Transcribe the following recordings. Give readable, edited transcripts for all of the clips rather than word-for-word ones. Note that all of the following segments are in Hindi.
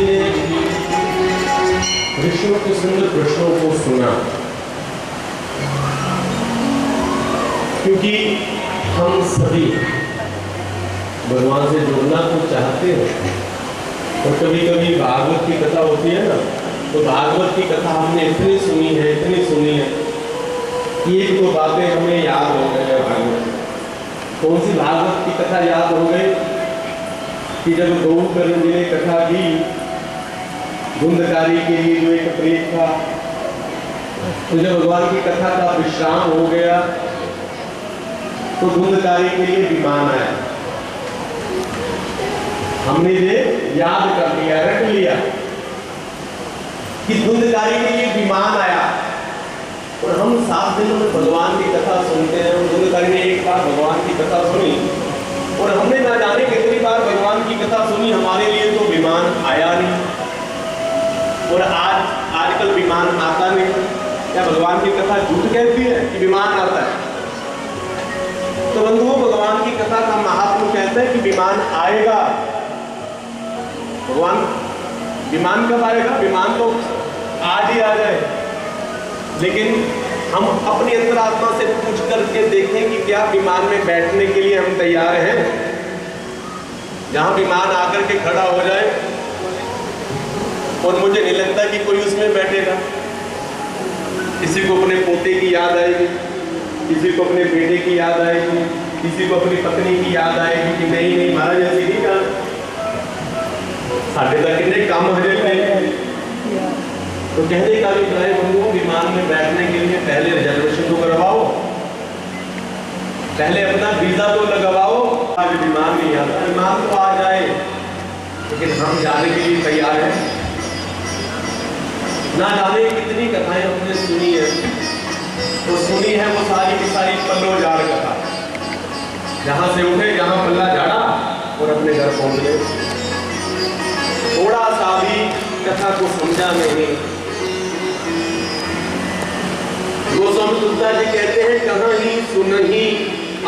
जी ने ऋषियों के सुंदर प्रश्नों को सुना, क्योंकि हम सभी भगवान से जुड़ना तो चाहते हैं। और कभी कभी भागवत की कथा होती है ना, तो भागवत की कथा हमने इतनी सुनी है कि एक दो बातें हमें याद हो गई है। भागवत कौन सी भागवत की कथा याद हो गई कि जब गोकर्ण जी ने कथा की, धुंधकारी के लिए जो एक प्रेत था, तो जब भगवान की कथा का विश्राम हो गया तो धुंधकारी के लिए विमान आया। हमने ये याद कर लिया, रख लिया कि धुंधकारी के लिए विमान आया। और हम 7 दिनों में भगवान की कथा सुनते हैं। धुंधकारी ने एक बार भगवान की कथा सुनी और हमने ना जाने कितनी बार भगवान की कथा सुनी, हमारे लिए तो विमान आया नहीं। और आजकल विमान आता नहीं। क्या भगवान की कथा झूठ कहती है कि विमान आता है? तो बंधुओं, भगवान की कथा का महात्मा कहते हैं कि विमान आएगा। भगवान विमान कब आएगा? विमान तो आज ही आ जाए, लेकिन हम अपनी अंतरात्मा से पूछ करके देखें कि क्या विमान में बैठने के लिए हम तैयार हैं? जहां विमान आकर के खड़ा हो जाए, और मुझे नहीं लगता कि कोई उसमें बैठेगा। किसी को अपने पोते की याद आएगी, किसी को अपने बेटे की याद आएगी, किसी को अपनी पत्नी की याद आएगी कि नहीं नहीं महाराज ऐसी नहीं कहा, साढ़े तक कितने काम हो जाए। तो कहने का अभिप्राय बंधुओं, विमान में बैठने के लिए पहले रिजर्वेशन तो करवाओ, पहले अपना वीजा तो लगवाओ। आज विमान नहीं आता, विमान तो आ जाए, लेकिन हम जाने के लिए तैयार हैं? ना जाने कितनी कथाएं हमने सुनी है, तो सुनी है वो सारी की सारी पल्लो झाड़ कथा। जहां से उठे, जहां पल्ला झाड़ा और अपने घर पहुंच गए। थोड़ा सा भी कथा को समझा नहीं। गोस्वामी तुलसीदास जी कहते हैं, कहानी सुनही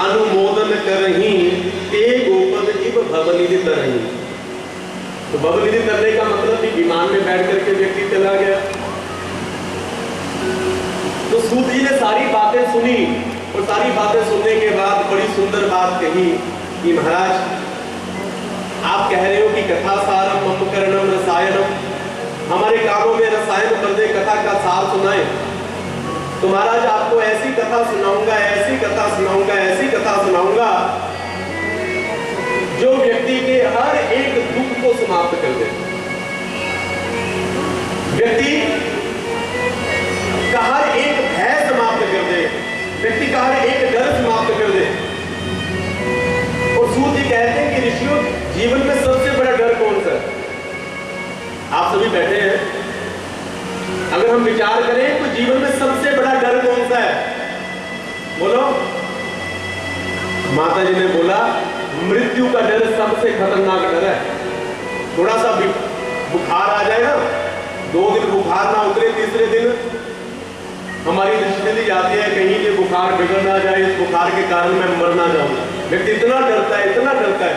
अनुमोदन करही, ते गोपद इव भवनिधि तरही। तो भवनिधि तरने का मतलब भी विमान में बैठ करके व्यक्ति चला गया। तो सूत जी ने सारी बातें सुनी, और सारी बातें सुनने के बाद बड़ी सुंदर बात कही कि महाराज, आप कह रहे हो कि कथा सारम मम करणम रसायनम, हमारे कानों में रसायन भर दे, कथा का सार सुनाए। तो महाराज आपको ऐसी कथा सुनाऊंगा, ऐसी कथा सुनाऊंगा, ऐसी कथा सुनाऊंगा जो व्यक्ति के हर एक दुख को समाप्त कर दे। व्यक्ति का हर एक भय समाप्त कर दे, व्यक्ति का हर एक डर समाप्त कर दे। और सूत जी कहते हैं कि ऋषियों, जीवन में सबसे बड़ा डर कौन सा है? आप सभी बैठे हैं, अगर हम विचार करें तो जीवन में सबसे बड़ा डर कौन सा है? बोलो। माता जी ने बोला, मृत्यु का डर सबसे खतरनाक डर है। थोड़ा सा भी बुखार आ जाए ना, 2 दिन बुखार ना उतरे, तीसरे दिन हमारी दृष्टि जाती है कहीं ये बुखार बिगड़ ना जाए, इस बुखार के कारण मैं मर ना जाऊंगा। व्यक्ति इतना डरता है, इतना डरता है।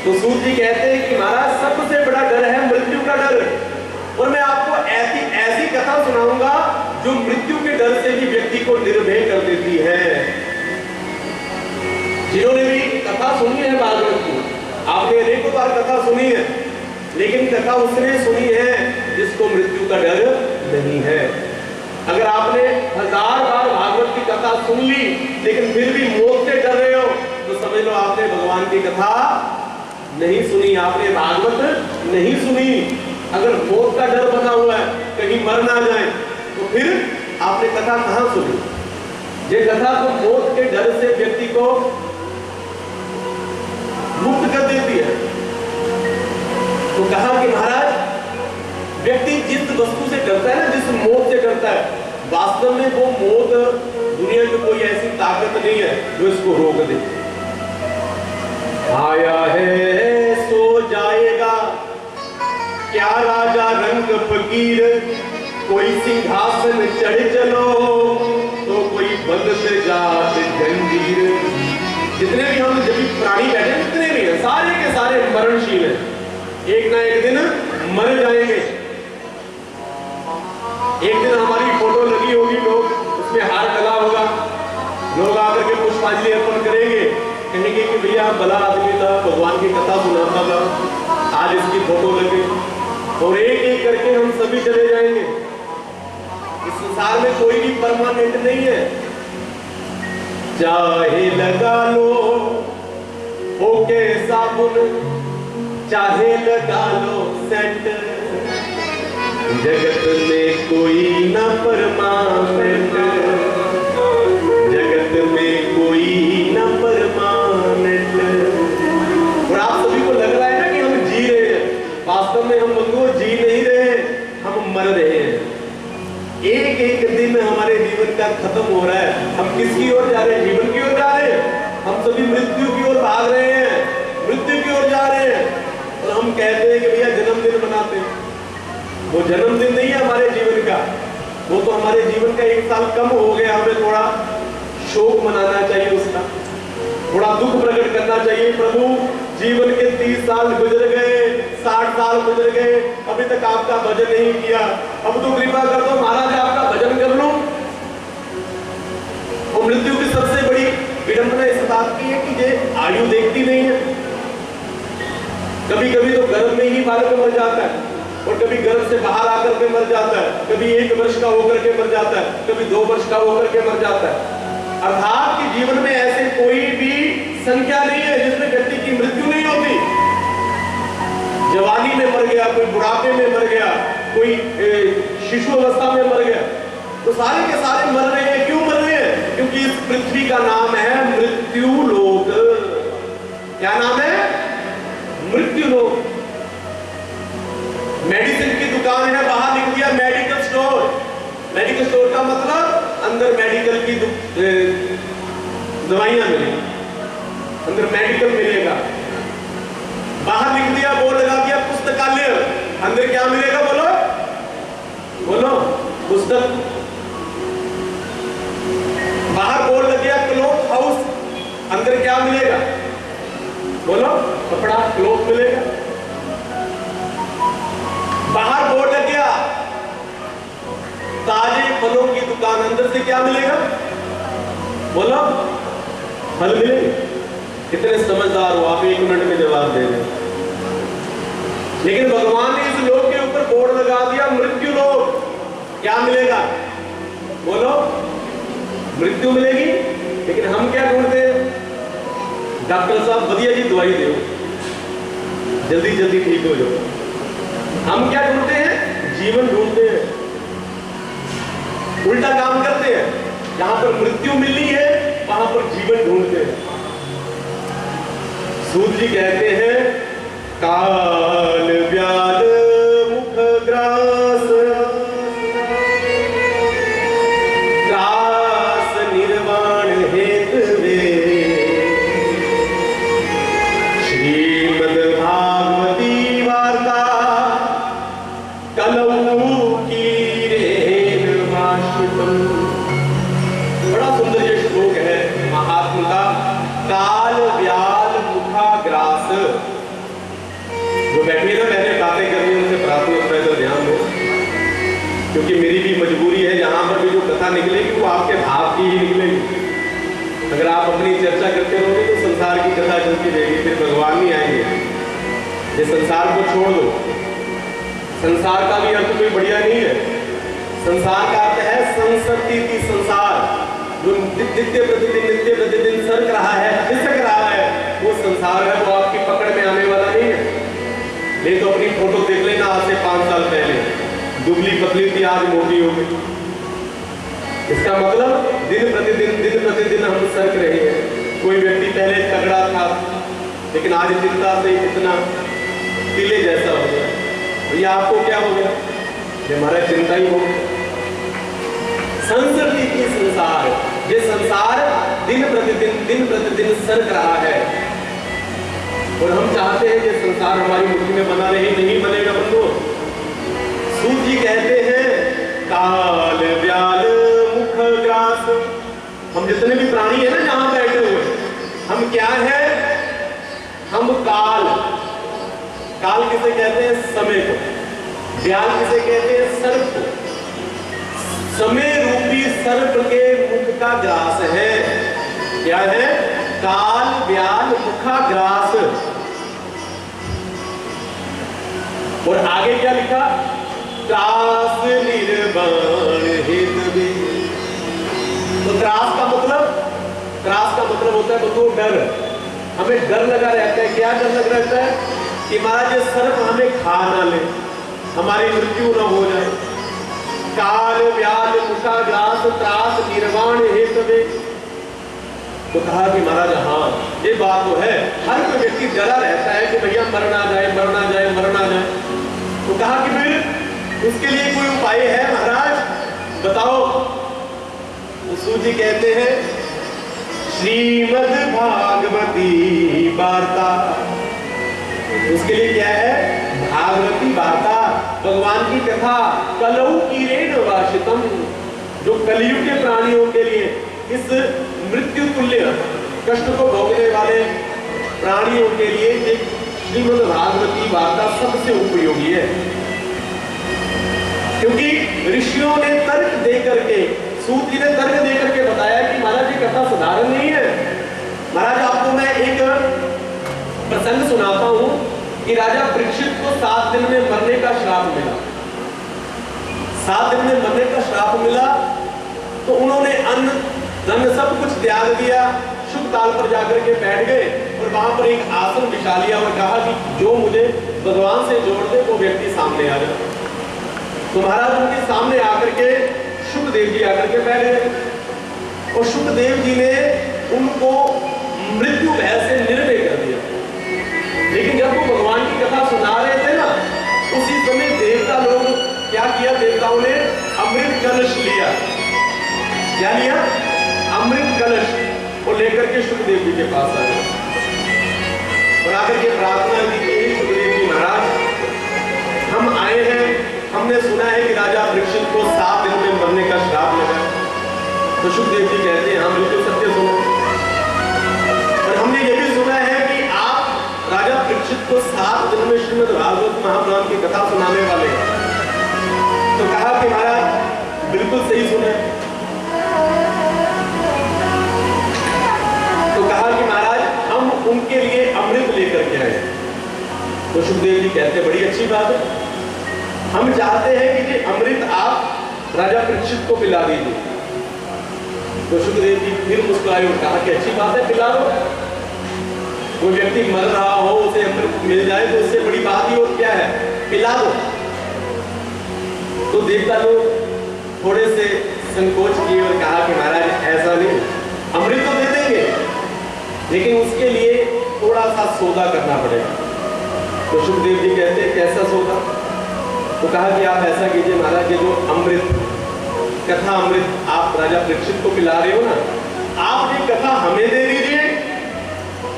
तो सूत जी कहते हैं कि महाराज सबसे बड़ा डर है मृत्यु का डर। और मैं आपको ऐसी कथा सुनाऊंगा जो मृत्यु के डर से भी व्यक्ति को निर्भय कर देती है। जिन्होंने भी कथा सुनी है भागवत की, आपने अनेकों बार कथा सुनी है, लेकिन कथा उसने सुनी है जिसको मृत्यु का डर नहीं है। अगर आपने 1000 बार भागवत की कथा सुन ली, लेकिन फिर भी मौत से डर रहे हो, तो समझ लो आपने भगवान की कथा नहीं सुनी, आपने भागवत नहीं सुनी। अगर मौत का डर बना हुआ है, कहीं मर ना जाए, तो फिर आपने कथा कहां सुनी? ये कथा तो मौत के डर से व्यक्ति को मुक्त कर देती है। तो कहा कि महाराज, व्यक्ति जिस वस्तु से डरता है ना, जिस मौत से डरता है, वास्तव में वो मौत दुनिया में कोई ऐसी ताकत नहीं है जो इसको रोक दे। आया है सो जाएगा, क्या राजा रंग फकीर, कोई सिंहासन चढ़ चलो तो कोई बंद जात जंजीर। जितने भी हम जब प्राणी बैठे जितने भी हैं, सारे के सारे मरणशील हैं। एक ना एक दिन मर जाएंगे। एक दिन हमारी फोटो लगी होगी, लोग उसमें हार डला होगा, लोग आकर के पुष्पांजलि अर्पण करेंगे, कहेंगे कि भैया भला आदमी था, भगवान की कथा सुनाता था, आज इसकी फोटो लगे। और एक एक करके हम सभी चले जाएंगे। इस संसार में कोई भी परमानेंट नहीं है। चाहे लगा लो ओके साबुन, चाहे लगा लो सेंट, जगत में कोई न परमानेंट, जगत में कोई न परमानेंट। और आप सभी को लग रहा है ना कि हम जी रहे हैं, वास्तव में हम बंधुओं जी नहीं रहे, हम मर रहे हैं। एक एक दिन हमारे जीवन का खत्म हो रहा है। हम किसकी ओर जा रहे हैं? जीवन की ओर जा रहे हैं। हम सभी मृत्यु की ओर भाग रहे हैं, मृत्यु की ओर जा रहे हैं। और हम कहते हैं कि भैया जन्मदिन मनाते हैं। वो जन्मदिन नहीं है हमारे जीवन का, वो तो हमारे जीवन का एक साल कम हो गया। हमें थोड़ा शोक मनाना चाहिए, उसका थोड़ा दुख प्रकट करना चाहिए। प्रभु जीवन के 30 साल गुजर गए, 60 साल गुजर गए, अभी तक आपका भजन नहीं किया, अब तो कृपा कर दो महाराज, आपका भजन कर लूं। और मृत्यु की सबसे बड़ी विडंबना इस बात की है कि ये आयु देखती नहीं है। कभी कभी तो गर्भ में ही बालक मर जाता है, और कभी गर्भ से बाहर आकर के मर जाता है, कभी 1 वर्ष का होकर के मर जाता है, कभी 2 वर्ष का होकर के मर जाता है। अर्थात कि जीवन में ऐसे कोई भी संख्या नहीं है जिसमें व्यक्ति की मृत्यु नहीं होती। जवानी में मर गया, कोई बुढ़ापे में मर गया, कोई शिशु अवस्था में मर गया, तो सारे के सारे मर रहे हैं। क्यों मर रहे हैं? क्योंकि इस पृथ्वी का नाम है मृत्यु लोक। क्या नाम है? मृत्यु लोक। मेडिसिन की दुकान है, बाहर लिख दिया मेडिकल स्टोर। मेडिकल स्टोर का मतलब अंदर मेडिकल की दवाइयां मिलेंगी, अंदर मेडिकल मिलेगा। बाहर लिख दिया, बोर्ड लगा दिया पुस्तकालय, अंदर क्या मिलेगा? बोलो बोलो, पुस्तक। बाहर बोर्ड लग गया क्लॉथ हाउस, अंदर क्या मिलेगा? बोलो, कपड़ा, क्लॉथ मिलेगा। बाहर बोर्ड लग गया ताजे फलों की दुकान, अंदर से क्या मिलेगा? बोलो, फल मिलेंगे। कितने समझदार हो आप, 1 मिनट में जवाब दे दें। लेकिन भगवान ने इस लोक के ऊपर बोर्ड लगा दिया मृत्यु लोक। क्या मिलेगा? बोलो, मृत्यु मिलेगी। लेकिन हम क्या ढूंढते हैं? डॉक्टर साहब बढ़िया जी दवाई दो, जल्दी जल्दी ठीक हो जाओ। हम क्या ढूंढते हैं? जीवन ढूंढते हैं। उल्टा काम करते हैं, जहां पर मृत्यु मिलनी है वहां पर जीवन ढूंढते हैं। सूत जी कहते हैं, काल व्याध मुख ग्रास, ग्रास निर्वाण हेतवे, श्रीमद् भागवती वार्ता कलऊ की रेन माशितम। बड़ा सुंदर ये श्लोक है महात्मा का। काल व्याल मुखा ग्रास। जो बैठे ना मैंने बातें करनी, उनसे प्रार्थना पैदल ध्यान दो, क्योंकि मेरी भी मजबूरी है, जहां पर भी जो कथा निकलेगी वो आपके भाव की ही निकलेगी। अगर आप अपनी चर्चा करते रहोगे तो संसार की कथा चलती रहेगी, फिर भगवान नहीं आएंगे। ये संसार को छोड़ दो। संसार का भी अर्थ कोई बढ़िया नहीं है। संसार का अर्थ है संसर्ती संसार, जो नित्य प्रतिदिन सरक रहा है, खिसक रहा है, वो संसार है। वो आपकी पकड़ में आने वाला नहीं है। नहीं तो अपनी फोटो देख लेना, आज से 5 साल पहले दुबली पतली थी, आज मोटी हो गई। इसका मतलब दिन प्रतिदिन हम सरक रहे हैं। कोई व्यक्ति पहले तगड़ा था, लेकिन आज चिंता से इतना तिले जैसा हो गया। ये आपको क्या हो गया? हमारा चिंता ही हो गया। संसर्ती की संसार, ये संसार दिन प्रतिदिन सरक रहा है, और हम चाहते हैं कि संसार हमारी मुट्ठी में बना रहे। नहीं बनेगा बंधु। सूत जी कहते हैं, काल व्याल मुख ग्रास। हम जितने भी प्राणी है ना जहां बैठे हुए, हम क्या है? हम काल। काल किसे कहते हैं? समय को। व्याल किसे कहते हैं? सर्प को। समय रूपी सर्प के मुख का ग्रास है। क्या है? काल व्याल मुखाग्रास। और आगे क्या लिखा? त्रास निर्वाण हेतवे। तो त्रास का मतलब होता है तो डर। हमें डर लगा रहता है। क्या डर लग रहता है? कि महाराज ये सर्प हमें खा ना ले, हमारी मृत्यु न हो जाए। काल व्याल मुखाग्रास त्रास निर्वाण हेतवे। तो कहा कि महाराज हाँ ये बात तो है, हर कोई व्यक्ति डरा रहता है कि भैया मरना जाए मरना जाए मरना जाए। तो कहा कि फिर उसके लिए कोई उपाय है महाराज, बताओ। तो सूजी कहते हैं श्रीमद् भागवती वार्ता। उसके लिए क्या है? भागवती वार्ता, भगवान की कथा। कलौ कीरेण वाशितम, जो कलयुग के प्राणियों के लिए, इस मृत्यु तुल्य कष्ट को भोगने वाले प्राणियों के लिए एक श्रीमद् भागवती वार्ता सबसे उपयोगी है। क्योंकि ऋषियों ने तर्क देकर के, सूत जी ने तर्क देकर के बताया कि महाराज ये कथा साधारण नहीं है। महाराज आपको मैं एक प्रसंग सुनाता हूं कि राजा परीक्षित को 7 दिन में मरने का श्राप मिला। 7 दिन में मरने का श्राप मिला तो उन्होंने अन्न धन सब कुछ त्याग दिया, शुभ ताल पर जाकर के बैठ गए और वहां पर एक आसन बिछा लिया और कहा कि जो मुझे भगवान से जोड़ दे वो व्यक्ति सामने आ जाए। तो महाराज उनके सामने आकर के शुकदेव जी आकर के बैठ गए और शुकदेव जी ने उनको मृत्यु भय से निर्भय कर दिया। लेकिन जब वो भगवान की कथा सुना रहे थे ना, उसी समय देवता लोग क्या किया? देवताओं ने अमृत कलश लिया। क्या लिया? अमृत कलश। और लेकर के शुकदेव जी के पास आए और आकर के प्रार्थना की कि शुकदेव जी महाराज हम आए हैं, हमने सुना है कि राजा परीक्षित को 7 दिन में मरने का श्राप लगा। तो शुकदेव जी कहते हैं हाँ बिल्कुल सत्य सुनो, और हमने ये भी सुना है कि आप राजा परीक्षित को 7 दिन में श्रीमद् भागवत महापुराण की कथा सुनाने वाले हैं। तो कहा कि महाराज बिल्कुल सही सुना। तो कहा कि महाराज हम उनके लिए अमृत लेकर के आए। तो शुकदेव जी कहते बड़ी अच्छी बात है, हम चाहते हैं कि ये अमृत आप राजा परीक्षित को पिला दीजिए। तो शुकदेव जी फिर मुस्कुराए और कहा कि अच्छी बात है, पिला दो। कोई व्यक्ति मर रहा हो उसे अमृत मिल जाए तो उससे बड़ी बात ही और क्या है, पिला दो। तो देवता लोग थोड़े से संकोच किए और कहा कि महाराज ऐसा नहीं, अमृत तो दे देंगे लेकिन उसके लिए थोड़ा सा सौदा करना पड़ेगा। तो शुकदेव जी कहते हैं कैसा सौदा? तो कहा कि आप ऐसा कीजिए महाराज, ये जो अमृत कथा अमृत आप राजा परीक्षित को पिला रहे हो ना, आप ये कथा हमें दे दीजिए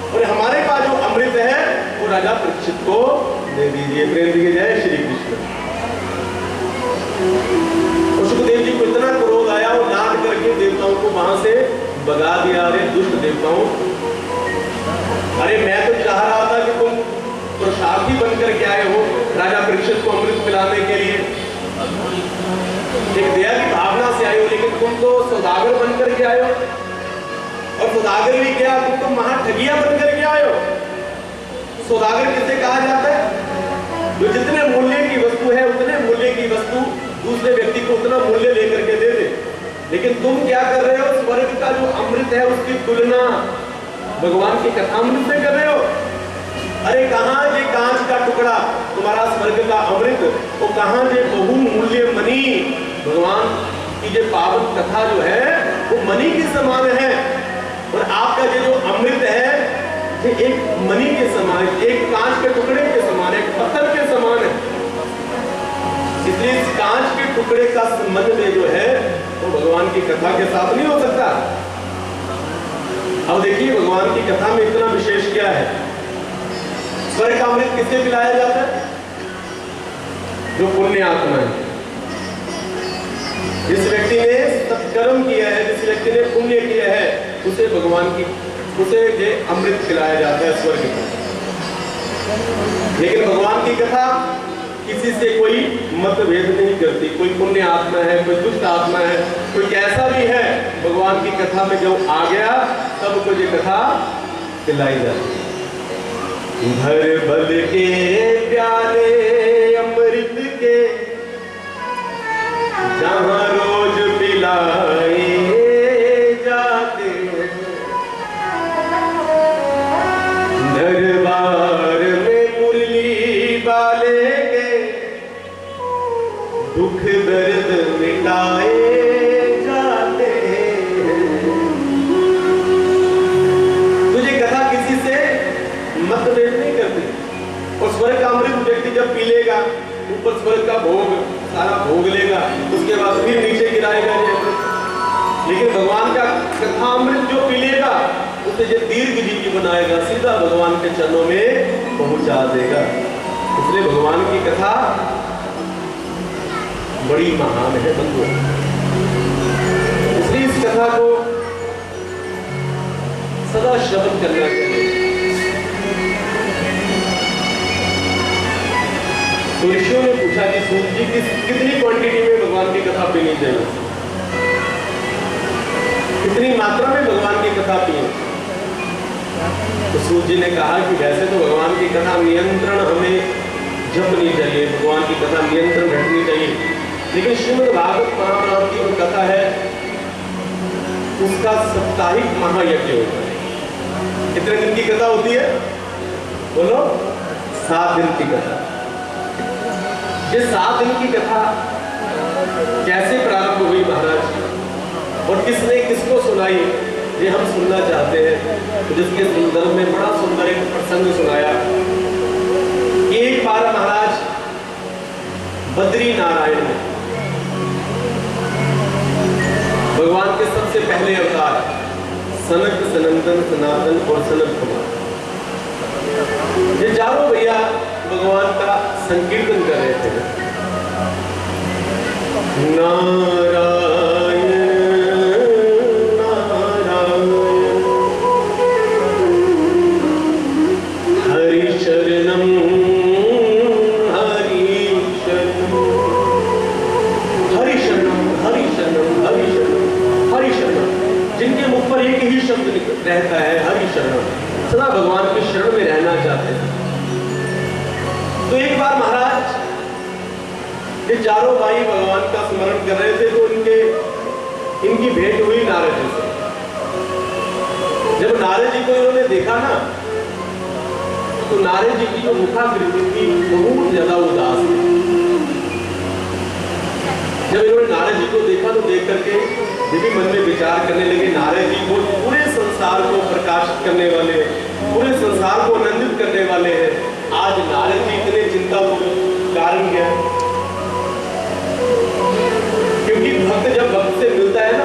और हमारे पास जो अमृत है वो राजा परीक्षित को दे दीजिए। प्रेम जी जय श्री कृष्ण। शुकदेव जी को इतना क्रोध आया और डांट करके देवताओं को वहां से भगा दिया। अरे दुष्ट देवताओं, अरे मैं तो चाह रहा था कि तुम प्रसादी बनकर के आए हो राजा परीक्षित को अमृत पिलाने के लिए, एक दया की भावना से आए हो, लेकिन तुम तो सौदागर बनकर के आए हो। और सौदागर भी क्या, तुम तो महाठगिया बनकर के आए हो। सौदागर किसे कहा जाता है? जो जितने मूल्य की वस्तु है उतने मूल्य की वस्तु दूसरे व्यक्ति को उतना मूल्य लेकर के दे दे। लेकिन तुम क्या कर रहे हो? स्वर्ग का जो अमृत है उसकी तुलना भगवान की कथामृत से कर रहे हो। अरे कहाँ ये कांच का टुकड़ा तुम्हारा स्वर्ग का अमृत, वो कहाँ ये बहुमूल्य मणि, भगवान की जो पावन कथा जो है वो मणि के समान है। और आपका ये जो अमृत है ये एक मणि के समान, एक कांच के टुकड़े के समान, एक पत्थर के समान है। इसलिए इस कांच के टुकड़े का संबंध में जो है वो भगवान की कथा के साथ नहीं हो सकता। अब देखिए भगवान की कथा में इतना विशेष क्या है। स्वर्ग का अमृत किससे पिलाया जाता है? जो पुण्य आत्मा है, जिस व्यक्ति ने सत्कर्म किया है, जिस व्यक्ति ने पुण्य किया है, उसे भगवान की उसे ये अमृत पिलाया जाता है स्वर्ग का। लेकिन भगवान भगवान की कथा किसी से कोई मतभेद नहीं करती। कोई पुण्य आत्मा है, कोई दुष्ट आत्मा है, कोई कैसा भी है, भगवान की कथा में जब आ गया सबको ये कथा खिलाई जाती है। भर बल के प्याले अमृत के जहां रोज पिलाए जाते हैं, दरबार में मुरली वाले के दुख दर्द मिटाए जाते हैं। तुझे कथा किसी से मतभेद नहीं करती। और स्वर्ग का अमृत व्यक्ति जब पी लेगा, ऊपर स्वर्ग का भोग सारा भोग लेगा, उसके बाद फिर नीचे गिराएगा ये अमृत। लेकिन भगवान का कथा अमृत जो पी लेगा उसे जो दीर्घ जीवी बनाएगा, सीधा भगवान के चरणों में पहुंचा देगा। इसलिए भगवान की कथा बड़ी महान है बंधुओं। इसलिए इस कथा को सदा श्रवण करना चाहिए। तो ऋषियों ने पूछा कि सूत जी कितनी क्वांटिटी में भगवान की कथा पीनी चाहिए, कितनी मात्रा में भगवान की कथा पिए। तो सूत जी ने कहा कि वैसे तो भगवान की कथा नियंत्रण हमें जपनी चाहिए, भगवान की कथा नियंत्रण रखनी चाहिए। लेकिन श्रीमद् भागवत महाभारत की जो कथा है उसका साप्ताहिक महायज्ञ होता है। कितने दिन की कथा होती है? बोलो, 7 दिन की कथा। ये 7 दिन की कथा कैसे प्रारंभ हुई महाराज, और किसने किसको सुनाई, ये हम सुनना चाहते हैं। तो जिसके संदर्भ में बड़ा सुंदर एक प्रसंग सुनाया। एक बार महाराज बद्री नारायण में भगवान के सबसे पहले अवतार सनक, सनंदन, सनातन और सनत कुमार, ये चारों भैया भगवान का संकीर्तन कर रहे थे। नारायण नारायण हरि शरणम हरि शरणम हरि शरणम हरि शरणम हरि शरणम हरि शरणम। जिनके मुख पर एक ही शब्द रहता है, हरि शरणम, सदा भगवान के शरण में रहना चाहते हैं। तो एक बार महाराज ये चारों भाई भगवान का स्मरण कर रहे थे, तो इनकी भेंट हुई नारद जी से। जब नारद जी को इन्होंने देखा ना, तो नारद जी की जो मुखाकृति थी बहुत ज्यादा उदास थी। जब इन्होंने नारद जी को देखा तो देख करके ये भी मन में विचार करने लगे, नारद जी को पूरे संसार को प्रकाशित करने वाले, पूरे संसार को आनंदित करने वाले हैं, आज नारद जी इतने चिंता को कारण क्या है? क्योंकि भक्त जब भक्त से मिलता है ना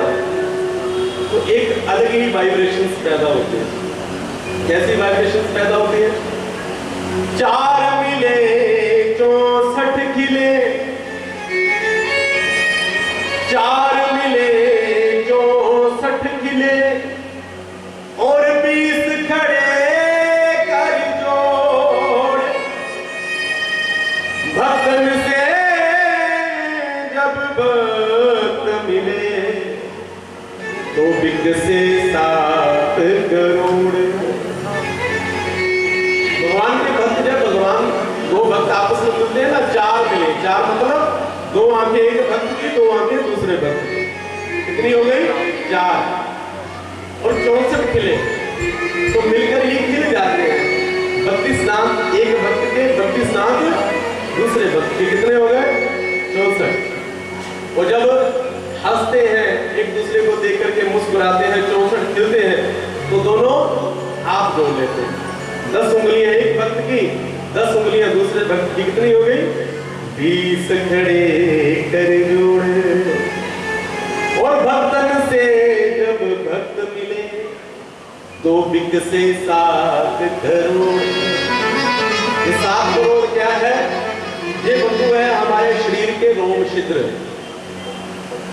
तो एक अलग ही वाइब्रेशंस पैदा होते हैं। कैसी वाइब्रेशंस पैदा होती है? 4 मिले 64 खिले, 4 मिले 64 खिले और 20 खड़े कर जोड़। भक्तन से जब भक्त मिले तो बिकसे 7 करोड़। भगवान के भक्त जब भगवान 2 भक्त आपस में मिलते हैं ना, 4 मिले, 4 मतलब 2 आंखें एक भक्त की, 2 आंखें दूसरे भक्त की, कितनी हो गई? 4 और 64 खिले, तो मिलकर ये खिल जाते हैं। 32 नाम एक भक्त के, 32 नाम दूसरे भक्त के, कितने हो गए? 64। और जब हंसते हैं, एक दूसरे को देख करके मुस्कुराते हैं, 64 खिलते हैं, तो दोनों हाथ जोड़ लेते हैं। 10 उंगलियां एक भक्त की, 10 उंगलियां दूसरे भक्त की, कितनी हो गई? 20 खड़े कर जोड़े। और भक्तन से जब भक्त मिले तो बिकसे 7 करोड़। ये 7 करोड़ क्या है? ये बंधु है हमारे शरीर के रोम छिद्र।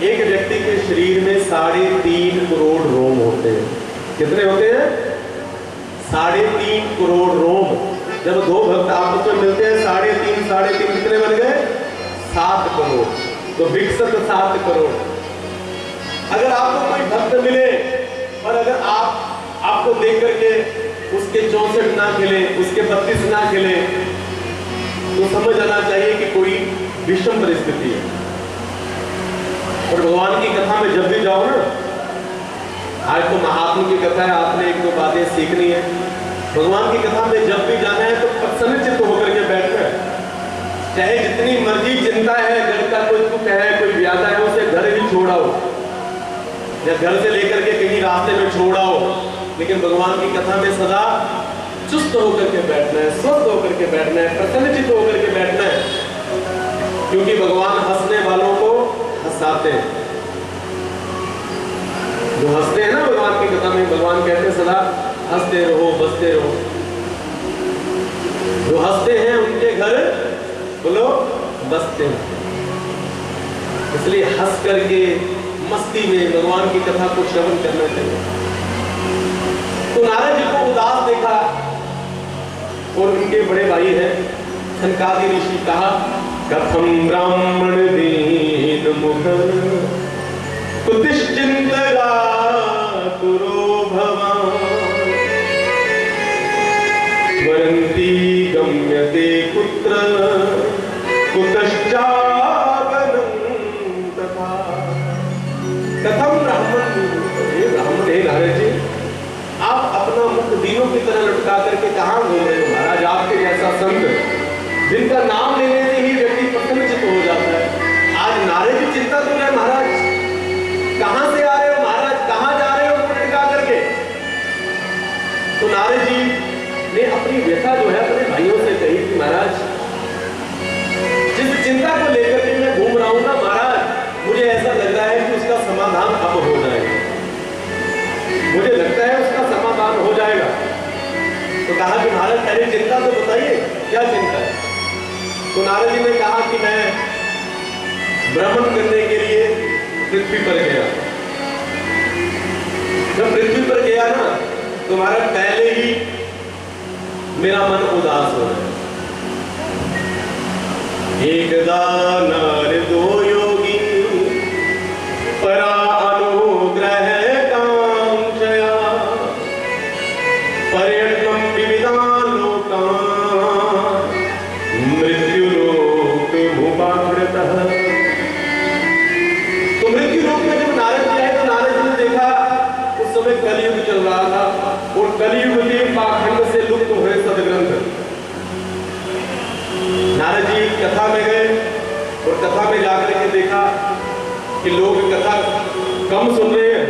एक व्यक्ति के शरीर में 3.5 करोड़ रोम होते हैं। कितने होते हैं? 3.5 करोड़ रोम। जब दो भक्त आपस में मिलते हैं, 3.5 कितने बन गए? 7 करोड़। तो विकसित 7 करोड़। अगर आपको कोई भक्त मिले और अगर आपको देख करके उसके 64 ना खिले, उसके 32 ना खिले, तो समझ आना चाहिए कि कोई विषम परिस्थिति है। और भगवान की कथा में जब भी जाओ ना, आज तो महात्मा की कथा है, आपने 1-2 बातें सीखनी है। भगवान की कथा में जब भी जाना है तो प्रसन्नचित्त होकर के बैठना है। चाहे जितनी मर्जी चिंता है, घर का कोई दुख है, कोई व्याधा है, उसे घर ही छोड़ाओ या घर से लेकर के कहीं रास्ते में छोड़ाओ, लेकिन भगवान की कथा में सदा चुस्त होकर के बैठना है, स्वस्थ होकर के बैठना है, प्रसन्नचित्त होकर के बैठना है, क्योंकि भगवान हंसने वालों को हंसाते हैं। जो हंसते हैं ना भगवान की कथा में, भगवान कहते हैं सदा हंसते रहो, बसते रहो। जो हंसते हैं उनके घर बोलो बसते हैं। इसलिए हंस करके मस्ती में भगवान की कथा को श्रवण करना चाहिए। तो नारद जी को उदास देखा और उनके बड़े भाई हैं सनकादि ऋषि, कहा कथम ब्राह्मण दीन मुख कुतिश्चिंतया कुरो भवान वरन्ति गम्यते कुत्र कुतश्चावनं तथा। कथम ब्राह्मण हे नारद जी, आप अपना मुख दीनों की तरह लटका करके कहां घूम रहे हो? महाराज आपके जैसा संत जिनका नाम लेने से ही व्यक्ति प्रसन्नचित्त हो जाता है। आज नारद जी चिंता कर रहे हैं, महाराज कहां से आ रहे हो? महाराज कहां जा रहे हो मुख लटका करके? तो नारद जी ने अपनी व्यथा जो है अपने भाइयों से कही कि महाराज जिस चिंता को लेकर के मैं घूम रहा हूं ना महाराज, मुझे ऐसा लग रहा है कि उसका समाधान अब हो जाएगा। मुझे लगता है उसका समाधान हो जाएगा। तो कहा कि महाराज पहले चिंता तो बताइए, क्या चिंता है? तो नारद जी ने कहा कि मैं भ्रमण करने के लिए पृथ्वी पर गया। जब पृथ्वी पर गया ना तो महाराज पहले ही मेरा मन उदास हो गया। एकदा नर दो योगी परा अनुग्रह कांक्षया पर्यटनम विविधान लोकान मृत्युलोक भूपाकृतः। तो मृत्यु लोक में जब नारद जी आए तो नारद जी ने देखा उस समय कलयुग चल रहा था और कलयुग के पाखंड से लुप्त हुए सदग्रंथ। नारद जी कथा में गए और कथा में जाकर के देखा कि लोग कथा कम सुन रहे हैं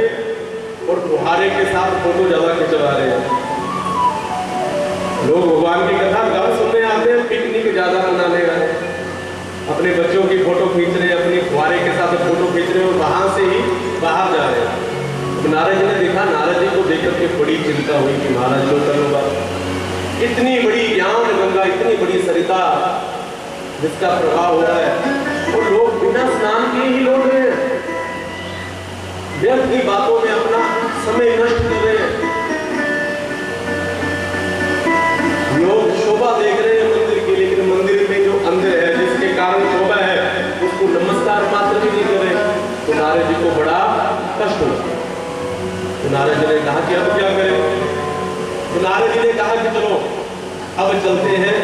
और बुहारे के साथ फोटो ज्यादा खिंचवा रहे हैं। लोग भगवान की कथा कम सुनने आते हैं, पिकनिक ज्यादा मनाने आए, अपने बच्चों की फोटो खींच रहे हैं, अपनी फुहारे के साथ फोटो खींच रहे हैं और वहां से ही बाहर जा रहे हैं। तो नारद जी ने देखा, नारद जी को देखकर के बड़ी चिंता हुई कि महाराज लो कर लो, इतनी बड़ी ज्ञान गंगा, इतनी बड़ी सरिता जिसका प्रभाव हो रहा है और लोग बिना स्नान के ही लौट रहे हैं, व्यर्थ की बातों में अपना समय नष्ट कर रहे हैं। लोग शोभा देख रहे हैं मंदिर की, लेकिन मंदिर में जो अंदर है जिसके कारण शोभा है उसको नमस्कार मात्र भी नहीं कर रहे। तो नारद जी को बड़ा कष्ट हुआ। तो नारद जी ने कहा कि अब क्या करें? तो नारद जी ने कहा कि चलो अब चलते हैं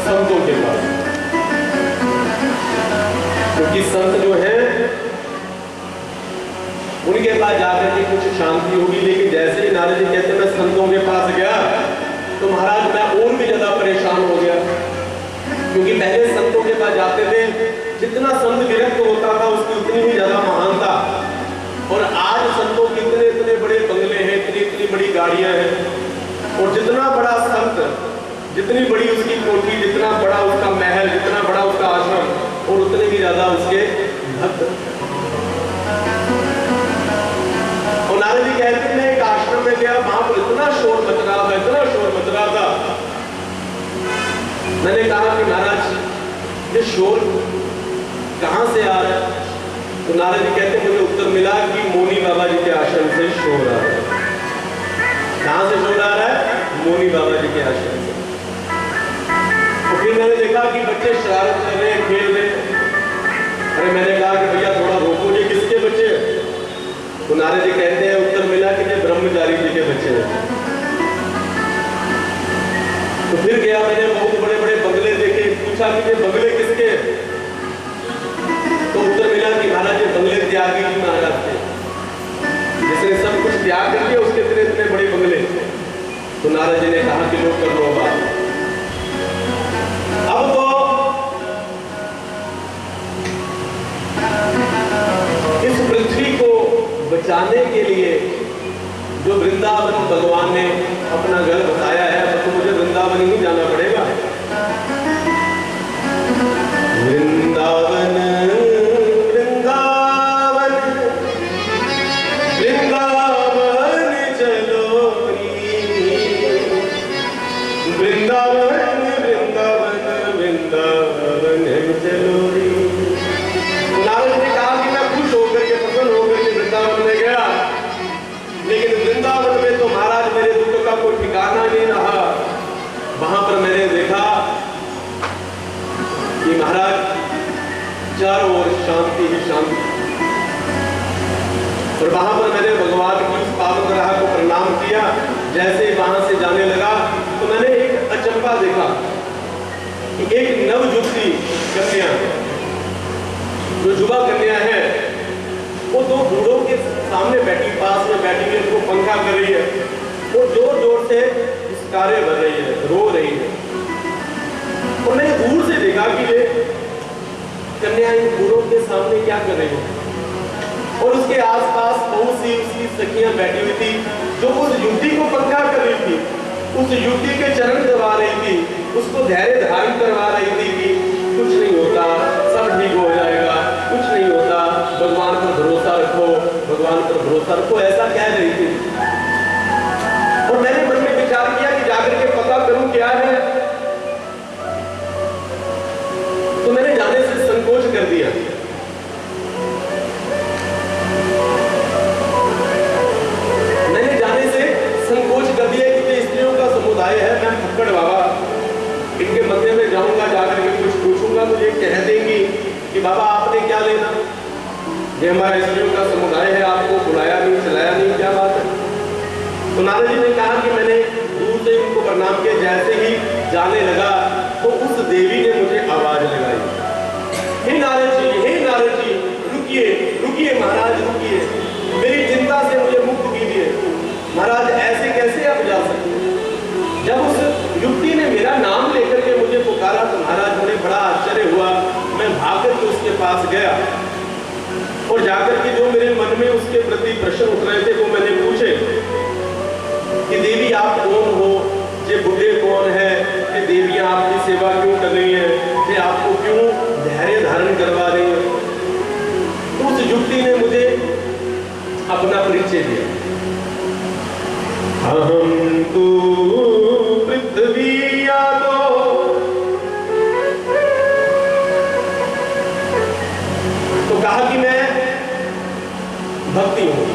संतों के पास, क्योंकि संत जो है उनके पास जाकर के कुछ शांति होगी। लेकिन जैसे ही नारद जी कहते हैं मैं संतों के पास गया तो महाराज मैं और भी ज्यादा परेशान हो गया, क्योंकि पहले संतों के पास जाते थे, जितना संत विरक्त होता था उसकी उतनी ही ज्यादा महानता। और आज संतों के इतने बड़े बंगले हैं, इतनी बड़ी गाड़ियां हैं, और जितना बड़ा संत, जितनी बड़ी उसकी कोठी, जितना बड़ा उसका महल, जितना बड़ा उसका आश्रम, और उतने ही ज्यादा उसके भक्त। और नारद जी कहते हैं मैं एक आश्रम में गया, वहां पर इतना शोर मच रहा था, इतना शोर मच रहा था। मैंने कहा कि महाराज ये शोर कहां से आ रहा है? तो नारद जी कहते हैं मुझे उत्तर मिला कि मोनी बाबा जी के आश्रम से शोर आ रहा है। कहां से शोर आ रहा है? मोनी बाबा जी के आश्रम से। मैंने देखा कि बच्चे शरारत कर रहे हैं, खेल रहे हैं। अरे मैंने कहा कि भैया थोड़ा रोको, ये किसके बच्चे हैं? तो नारद जी कहते हैं, उत्तर मिला कि ये ब्रह्मचारी जी के बच्चे हैं। तो फिर गया, मैंने बहुत बड़े बड़े बंगले देखे, पूछा कि ये बंगले किसके हैं? तो उत्तर मिला कि महाराज ये बंगले त्यागी जी महाराज थे, जिसने सब कुछ त्याग कर दिया, उसके इतने इतने बड़े बंगले। तो नारद जी ने कहा कि लोग कर लो बात। अब तो इस पृथ्वी को बचाने के लिए जो वृंदावन भगवान ने अपना घर बताया है, तो मुझे वृंदावन ही जाना पड़ेगा। वृंदावन वृंदावन वृंदावन चलो वृंदावन वृंदावन वृंदावन चलो। नारद ने कहा कि मैं खुश होकर के, प्रसन्न होकर के वृंदावन में गया, लेकिन वृंदावन में तो महाराज मेरे दुख का कोई ठिकाना नहीं रहा। वहां पर मैंने देखा कि महाराज चारों ओर शांति ही शांति, और वहां पर मैंने भगवान की उस पावन ग्रह को प्रणाम किया। जैसे ही वहां से जाने लगा तो मैंने एक अचंभा देखा कि एक नवयुवती कन्या, जो युवा कन्या है, वो दो बूढ़ों के सामने बैठी, पास में बैठी है, उनको पंखा कर रही है, वो जोर जोर से पुचकारे भर रही है, रो रही है। और मैंने दूर से देखा कि ये कन्या इन बूढ़ों के सामने क्या कर रही है, और उसके आसपास बहुत सी उसकी सखियां बैठी हुई थी, जो उस युवती को पंखा कर रही थी, उस युवती के चरण दबा रही थी, उसको धैर्य धारण करवा रही थी कि कुछ नहीं होता, सब ठीक हो जाएगा, कुछ नहीं होता, भगवान पर भरोसा रखो, भगवान पर भरोसा रखो, ऐसा कह रही थी। और मैंने मन में विचार किया कि जाकर के पता करूं क्या है। तो मैंने जाने से संकोच कर दिया। मैंने जाने से संकोच कर दिया कि स्त्रियों का समुदाय है, मैं फक्कड़ बाबा इनके मध्य में जाऊंगा, जाकर के कुछ पूछूंगा, मुझे कह देंगी कि बाबा आपने क्या लेना, ये हमारा स्त्रियों का समुदाय है, आपको बुलाया नहीं, चलाया नहीं, क्या बात है। तो नारद जी ने कहा कि मैंने दूर से उनको प्रणाम किया, जैसे ही जाने लगा तो उस देवी ने मुझे आवाज लगाई, हे नारद जी रुकिए रुकिए महाराज रुकिए, मेरी चिंता से मुझे मुक्त कीजिए। महाराज ऐसे कैसे आप जा सकते हैं? जब उस युवती ने मेरा नाम लेकर के मुझे पुकारा तो महाराज मुझे बड़ा आश्चर्य हुआ। मैं भागकर के उसके पास गया और जाकर के जो मेरे मन में उसके प्रति प्रश्न उठ रहे थे वो मैंने पूछे कि देवी आप कौन हो, ये बुढ़े कौन है, ये देवियां आपकी सेवा क्यों कर रही है, ये आपको क्यों धैर्य धारण करवा रही है। तो उस युवती ने मुझे अपना परिचय दिया, हम तो पृथ्वी तो कहा कि मैं भक्ति हूं।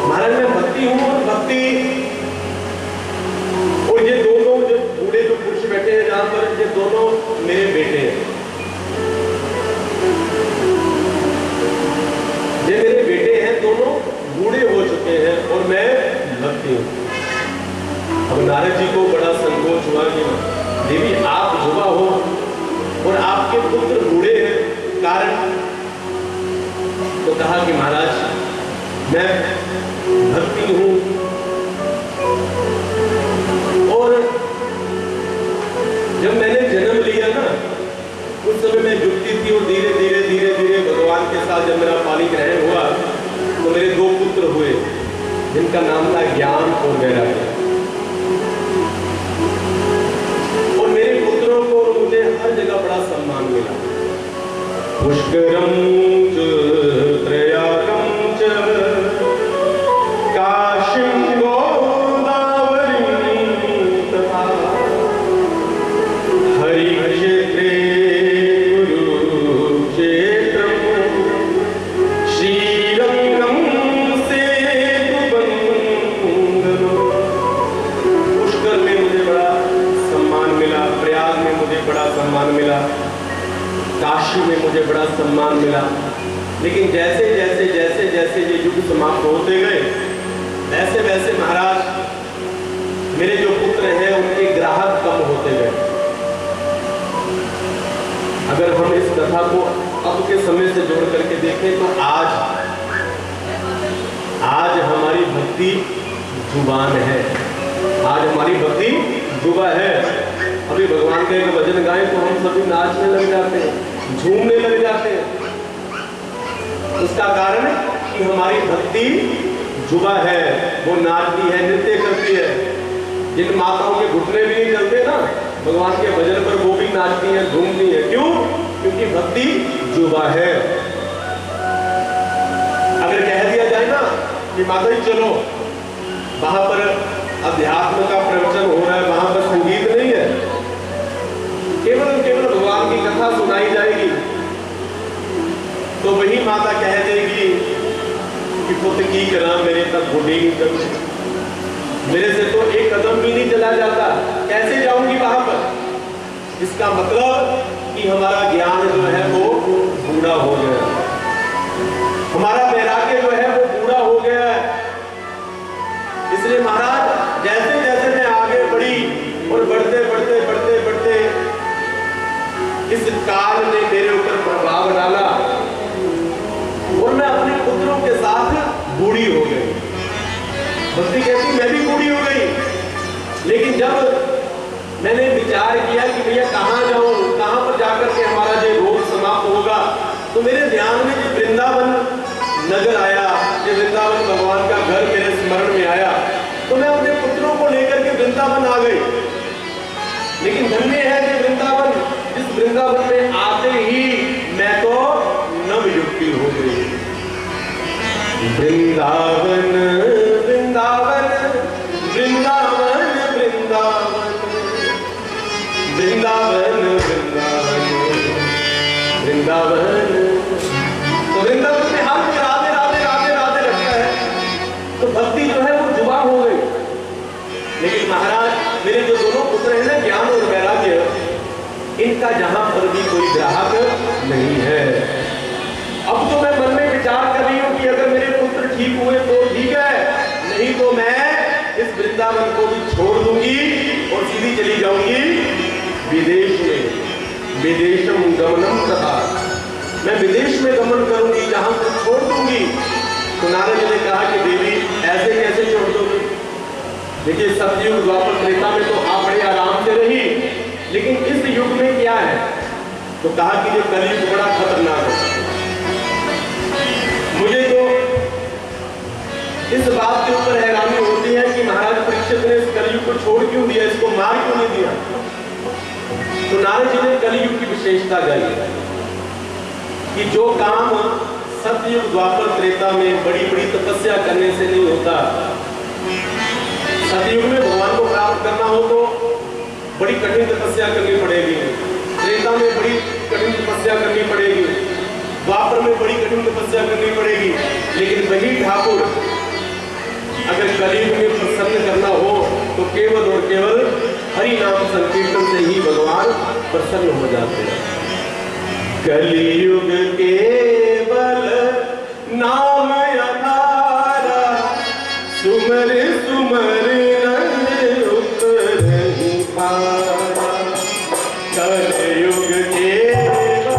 महाराज मैं भक्ति हूं, और भक्ति, और ये दोनों जो बूढ़े जो पुरुष बैठे हैं जहां पर, ये दोनों मेरे बेटे हैं, ये मेरे बेटे हैं, दोनों बूढ़े हो चुके हैं और मैं भक्ति हूं। अब नारद जी को बड़ा संकोच हुआ कि देवी आप युवा हो और आपके पुत्र बूढ़े हैं, कारण? तो कहा कि महाराज मैं भक्ति हूं, और जब मैंने जन्म लिया ना उस समय मैं युवती थी, और धीरे धीरे धीरे धीरे भगवान के साथ जब मेरा पानी ग्रहण हुआ तो मेरे दो पुत्र हुए, जिनका नाम था ज्ञान और वैराग्य। और मेरे पुत्रों को मुझे हर जगह बड़ा सम्मान मिला। पुष्करम च त्रयागम च काशीं गोदावरीं तथा हरिक्षेत्रे कुरुक्षेत्रं श्रीरंगं सेतुबन्धनं मुझे बड़ा सम्मान मिला। लेकिन जैसे जैसे जैसे जैसे ये युग समाप्त होते गए, वैसे वैसे महाराज मेरे जो पुत्र हैं उनके ग्राहक कम होते गए। अगर हम इस कथा को अब के समय से जोड़ करके देखें तो आज हमारी भक्ति जुबान है, आज हमारी भक्ति जुबा है। अभी भगवान का एक भजन गाएं तो हम सभी नाचने लग जाते हैं, झूमने लग जाते हैं। उसका कारण कि हमारी भक्ति जुबा है, वो नाचती है, नृत्य करती है। जिन माताओं के घुटने भी नहीं चलते ना भगवान के भजन पर, वो भी नाचती हैं, झूमती हैं। क्यों? क्योंकि भक्ति जुबा है। अगर कह दिया जाए ना कि माता जी चलो वहां पर अध्यात्म का प्रवचन हो रहा है, वहां पर संगीत नहीं है, केवल केवल भगवान की कथा सुनाई जाएगी, तो वही माता कह देगी कि पुत्र की करा मेरे तक बुढ़ी नहीं, मेरे से तो एक कदम भी नहीं चला जाता, कैसे जाऊंगी वहां पर। इसका मतलब कि हमारा ज्ञान जो है वो बूढ़ा हो गया, हमारा वैराग्य जो है वो बूढ़ा हो गया है। इसलिए महाराज जैसे जैसे मैं आगे बढ़ी और बढ़ते बढ़ते बढ़ते बढ़ते इस काल ने मेरे ऊपर प्रभाव डाला और मैं अपने पुत्रों के साथ बूढ़ी हो गई। भक्ति कहती मैं भी बूढ़ी हो गई। लेकिन जब मैंने विचार किया कि भैया कहाँ जाऊं, कहाँ पर जाकर के हमारा जो रोग समाप्त होगा, तो मेरे ध्यान में जो वृंदावन नगर आया, जो वृंदावन भगवान का घर मेरे स्मरण में आया, तो मैं अपने पुत्रों को लेकर के वृंदावन आ गई। लेकिन धन्य है कि वृंदावन, जिस वृंदावन में आते ही मैं तो नवयुक्ति हो गई। वृंदावन वृंदावन वृंदावन वृंदावन वृंदावन वृंदावन वृंदावन। तो वृंदावन में हर कोई राधे राधे राधे राधे रखता है, तो भक्ति जो है वो जुबा हो गई। लेकिन महाराज मेरे जो दोनों पुत्र हैं ना, ज्ञान और वैराग्य, इनका जहां पर भी कोई ग्राहक नहीं है। अब तो मैं मन में विचार कर रही हूं कि अगर मेरे पुत्र ठीक हुए तो ठीक है, नहीं तो मैं इस वृंदावन को भी छोड़ दूंगी और सीधी चली जाऊंगी विदेश में। विदेशम गमनम तथा, मैं विदेश में गमन करूंगी, जहां से छोड़ दूंगी। तो नारद जी ने कहा कि देवी ऐसे कैसे छोड़ दोगी? देखिए सतयुग द्वापर त्रेता में तो आप बड़े आराम से रही, लेकिन इस युग में क्या है? तो कहा कि ये कलयुग बड़ा खतरनाक है। मुझे तो इस बात के ऊपर हैरानी होती है कि महाराज परीक्षित ने इस कलयुग को छोड़ क्यों दिया, इसको मार क्यों नहीं दिया? तो नारद जी ने कलयुग की विशेषता गाई कि जो काम सतयुग द्वापर त्रेता में बड़ी बड़ी तपस्या करने से नहीं होता, सतयुग में भगवान को प्राप्त करना हो तो बड़ी कठिन तपस्या करनी पड़ेगी, त्रेता में बड़ी कठिन तपस्या करनी पड़ेगी, द्वापर में बड़ी कठिन तपस्या करनी पड़ेगी। लेकिन वही ठाकुर अगर कलयुग में प्रसन्न करना हो तो केवल और केवल हरि नाम संकीर्तन से ही भगवान प्रसन्न हो जाते हैं। कलयुग केवल नाम आधारा, सुमर सुमर नर उतरहि पारा। कलयुग केवल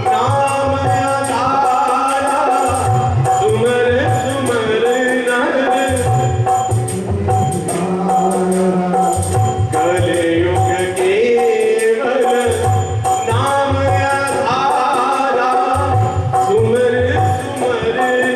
नाम आधारा, सुमर सुमर नर। कलयुग केवल नाम आधारा, सुमर सुमर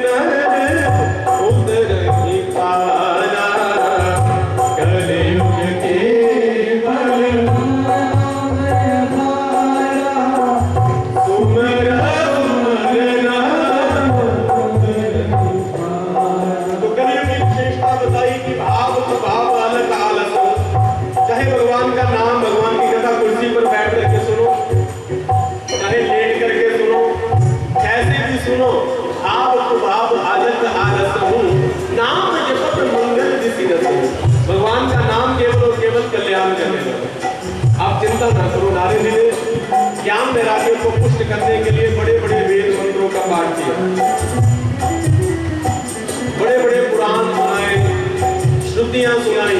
श्रुतियां सुनाई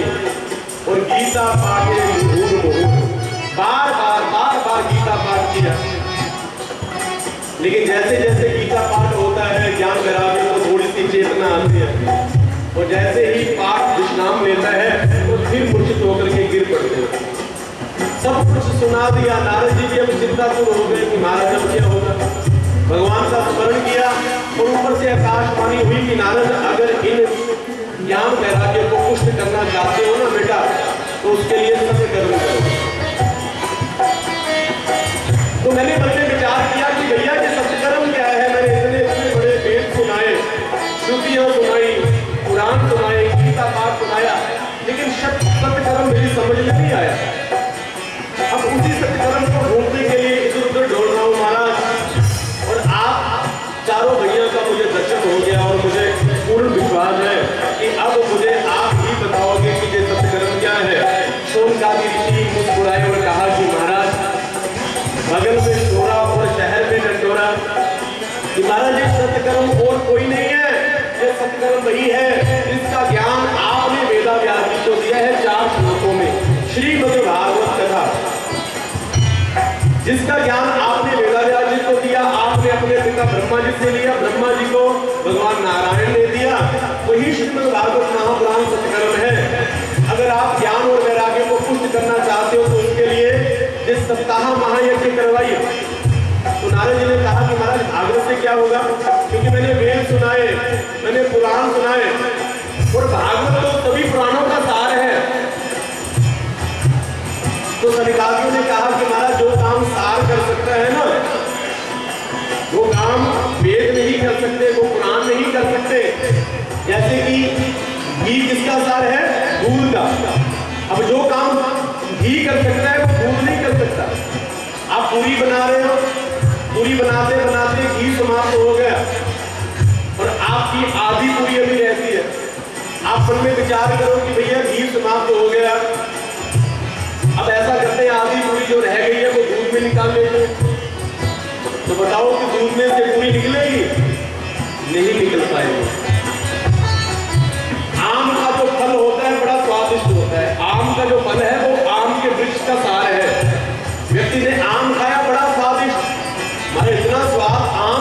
और गीता पाठे मुहुर मुहुर, बार बार गीता पाठ किया। लेकिन जैसे जैसे गीता पाठ होता है ज्ञान वैराग्य को थोड़ी सी चेतना आती है और जैसे ही पाठ विश्राम लेता है तो फिर मूर्छित होकर के गिर पड़ते हैं। सब कुछ सुना दिया, नारद जी भी अब चिंतातुर हो गए कि महाराज अब क्या होगा। भगवान का स्मरण किया और ऊपर से आकाशवाणी हुई कि नारद अगर इन ज्ञान वैराग्य को पुष्ट करना चाहते हो ना बेटा तो उसके लिए सत्य कर्म करो। तो मैंने मन में विचार किया कि भैया ये सत्कर्म क्या है। मैंने इतने बड़े वेद सुनाए, श्रुतियां सुनाई, पुराण सुनाए, गीता पाठ सुनाया, लेकिन सत्कर्म मेरी समझ में नहीं आया। अब उसी सत्कर्म को ढूंढने के लिए इधर उधर ढूंढ रहा हूँ महाराज। और आप चारों भैया का मुझे दर्शन हो गया और मुझे पूर्ण विश्वास है कि अब मुझे आप ही बताओगे कि ये सत्कर्म क्या है। शौनकादि ऋषि मुस्कुराए और कहा कि महाराज बगल में शोरा और शहर में डंडोरा, कि महाराज ये सत्कर्म और कोई नहीं है, ये सत्कर्म वही है जिसका ज्ञान आपने वेदा व्यास जी को दिया है 4 श्लोकों में श्रीमद् भागवत कथा। जिसका ज्ञान आपने वेदा व्यास जी को दिया, आपने अपने पिता ब्रह्मा जी से लिया, ब्रह्मा जी को भगवान नारायण ने दिया, वही श्रीमद् भागवत महापुराण सत्कर्म है। अगर आप ज्ञान और वैराग्य को पुष्ट करना चाहते हो तो उसके लिए जिस सप्ताह महायज्ञ करवाइए। तो नारद जी ने कहा कि महाराज भागवत से क्या होगा, क्योंकि मैंने वेद सुनाए, मैंने पुराण सुनाए और भागवत तो सभी पुराणों का सार है। तो सनिकादियों ने कहा कि महाराज जो काम सार कर सकता है ना वो काम वेद नहीं कर सकते, वो पुराण नहीं कर सकते। जैसे कि घी किसका सार है, दूध का। अब जो काम घी कर सकता है वो दूध नहीं कर सकता। आप पूरी बना रहे हो, पूरी बनाते बनाते घी समाप्त हो गया और आपकी आधी पूरी अभी रहती है। आप मन में विचार करो कि भैया घी समाप्त हो गया, अब ऐसा करते हैं आधी पूरी जो रह गई है वो दूध में निकाल लेते हैं। तो बताओ कि दूध में से पूरी निकलेगी, नहीं निकल पाएगी। आम का जो फल होता है बड़ा स्वादिष्ट होता है। आम का जो फल है वो आम के वृक्ष का सार है। व्यक्ति ने आम खाया बड़ा स्वादिष्ट, मारे इतना स्वाद आम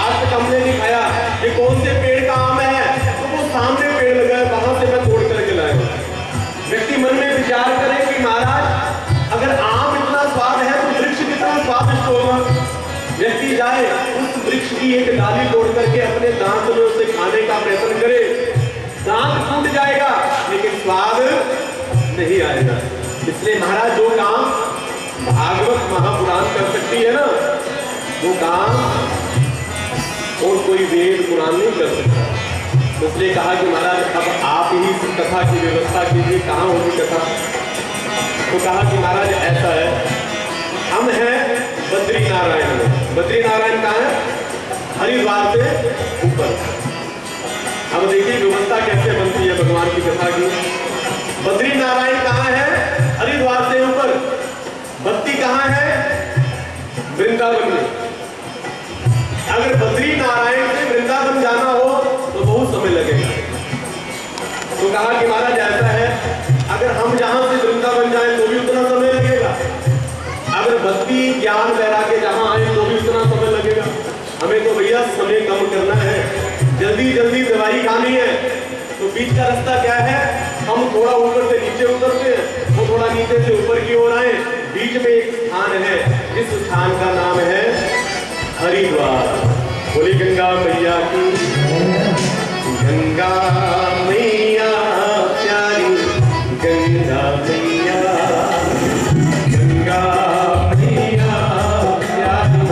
आज तक हमने नहीं खाया। ये कौन से पेड़ का आम है, तो वो सामने पेड़ लगा है वहां से मैं तोड़ करके लाया। व्यक्ति मन में विचार करे कि महाराज अगर आम इतना स्वाद है तो वृक्ष कितना स्वादिष्ट होगा। व्यक्ति जाए उस वृक्ष की एक डाली तोड़ करके अपने दांत में उसे खाने का प्रयत्न करे, दांत टूट जाएगा लेकिन स्वाद नहीं आएगा। इसलिए महाराज जो काम भागवत महापुराण कर सकती है ना वो काम और कोई वेद पुराण नहीं कर सकता। तो इसलिए कहा कि महाराज अब आप ही इस कथा की व्यवस्था कीजिए, कहाँ होगी कथा। तो कहा कि महाराज ऐसा है, हम हैं बद्री नारायण में। बद्री नारायण कहाँ है, हरिद्वार से ऊपर। अब देखिए व्यवस्था कैसे बनती है भगवान की कथा की। बद्री नारायण कहाँ है, हरिद्वार से ऊपर। बद्री कहाँ है, वृंदावन में। अगर बद्री नारायण से वृंदावन जाना हो तो बहुत समय लगेगा। तो कहा कि महाराज ऐसा है, अगर हम जहां से वृंदावन जाएं तो भी उतना समय लगेगा, अगर भक्ति ज्ञान वैराग्य जहां आए तो भी उतना समय लगेगा। हमें तो भैया समय कम करना है, जल्दी जल्दी दवाई खानी है। तो बीच का रास्ता क्या है, हम थोड़ा ऊपर से नीचे उतरते हैं, वो थोड़ा नीचे से ऊपर की ओर आए। बीच में एक स्थान है, इस स्थान का नाम है हरिद्वार। बोली गंगा मैया की, गंगा मैया प्यारी, गंगा मैया, गंगा मैया प्यारी,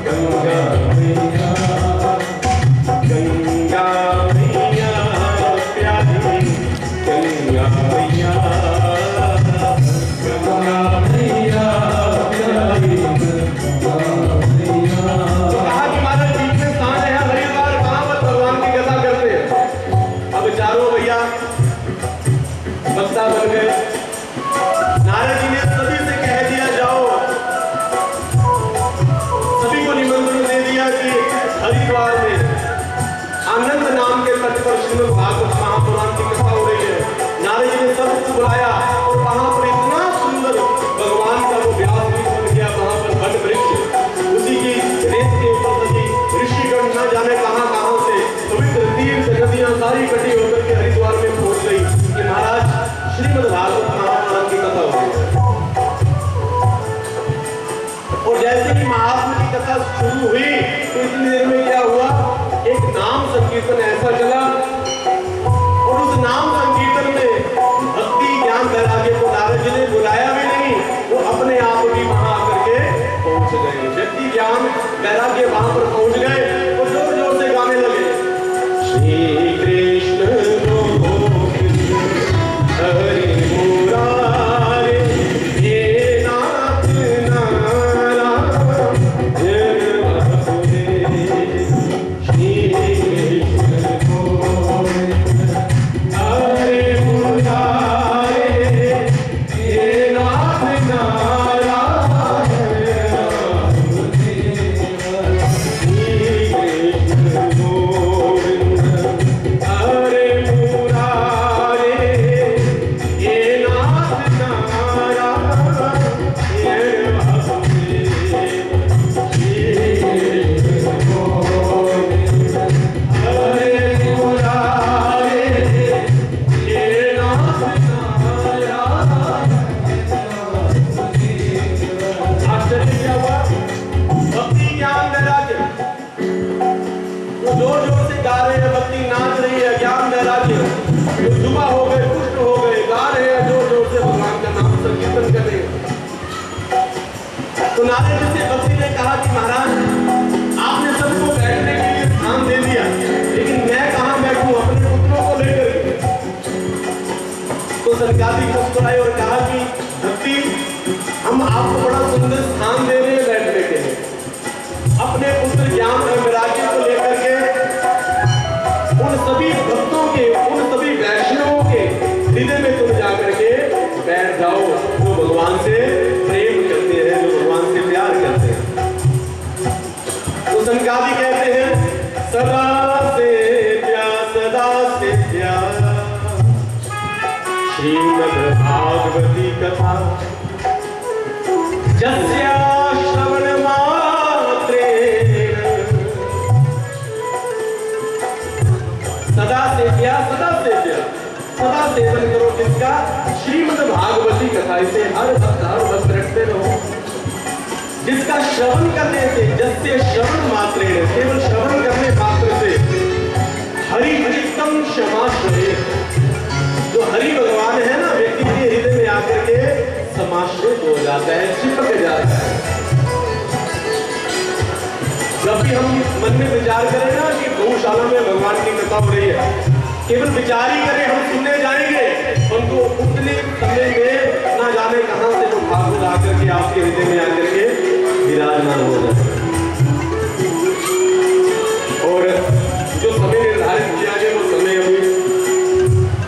गंगा मैया, गंगा मैया प्यारी, गंगा मैया, गंगा मैया प्यारी, गंगा मैया। तो कहा कि महाराज बीच में स्थान है हरिद्वार, वहां पर भगवान की कथा करते हैं। अब चारों भैया वक्ता बन गए। नारद जी ने सभी से कह दिया जाओ, सभी को निमंत्रण दे दिया कि हरिद्वार में आनंद नाम के तट पर श्रीमद् भागवत महापुराण की कथा हो रही है। कथा शुरू हुई तो इतनी देर में क्या हुआ, एक नाम संकीर्तन ऐसा चला और उस नाम संकीर्तन में भक्ति ज्ञान वैराग्य को नारद जी ने बुलाया भी नहीं, वो अपने आप भी वहां आकर के पहुंच गए। भक्ति ज्ञान वैराग्य वहां पर पहुंच गए और जोर जोर से गाने लगे, श्री कृष्ण हरि मुरारे हे नाथ नारायण वासुदेव, श्री कृष्ण गोविंद हरि मुरारे हे नाथ नारायण वासुदेव, श्री कृष्ण गोविंद हरि मुरारे हे नाथ नारायण वासुदेव, श्री कृष्ण गोविंद हरि मुरारे हे नाथ नारायण वासुदेव। आश्चर्य क्या हुआ, भक्ति ज्ञान वैराग्य जो जोर जोर से गा रहे हैं, भक्ति नाच रही है, ज्ञान वैराग्य जो जुबा हो गए, पुष्ट हो गए, गा रहे हैं जोर जोर से भगवान का नाम संकीर्तन कर रहे हैं। तो नारद जी से भक्ति ने कहा कि महाराज आपने सबको बैठने के लिए स्थान दे दिया, लेकिन मैं कहां बैठूं अपने पुत्रों को लेकर के। तो सनकादिक मुस्कुराए और कहा कि भक्ति हम आपको बड़ा सुंदर स्थान दे रहे हैं बैठने के लिए, अपने पुत्र ज्ञान और वैराग्य को लेकर के उन सभी भक्तों के, उन सभी वैष्णवों के हृदय में तुम जाकर के बैठ जाओ जो भगवान से प्रेम करते हैं, जो भगवान से प्यार करते हैं। तो सनकादि कहते हैं सदा से प्यार श्रीमद् भागवती कथा जस्या श्रवण मात्रेण सदा सेवन करो किसका, श्रीमद् भागवती कथा। इसे हर वक्त रखते रहो, जिसका श्रवण करने से, जस्य श्रवण मात्रेण, केवल श्रवण करने मात्र से हरि चित्तम क्षमाश्रय, जो हरि भगवान है ना, व्यक्ति के हृदय में आकर के समाश्रित हो जाता है, चिपक जाता है। जब भी हम मन में विचार करें ना कि गौशाला में भगवान की कथा हो रही है, केवल विचार ही करें, हम सुनने जाएंगे, उनको उतने समय में ना जाने कहां से वो ठाकुर आकर के आपके हृदय में आकर के विराजमान हो जाए। और जो समय निर्धारित किया गया वो समय अभी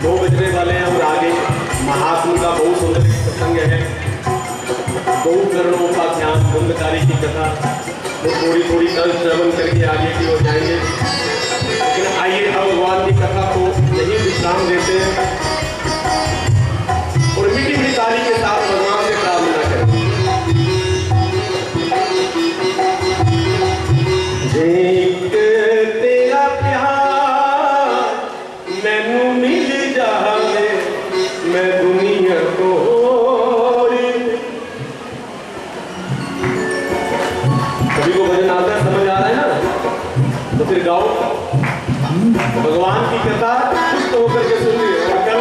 2 बजने वाले हैं और आगे महात्मा का बहुत सुंदर प्रसंग है, बहुकर्णोपाख्यान कुंभकारी की कथा, तो थोड़ी कल श्रवण करके आगे की ओर जाएंगे। लेकिन आइए अब भगवान की कथा को यही विश्राम देते हैं और मीठी मीठी ताली के साथ भगवान से प्रार्थना करें। एक तेरा प्यार मैनू मिल जावे, मैं दुनिया को सभी को भजन आता है, समझ आ रहा है ना, तो फिर गाओ। भगवान की कथा सुस्त होकर के सुनिए। और कल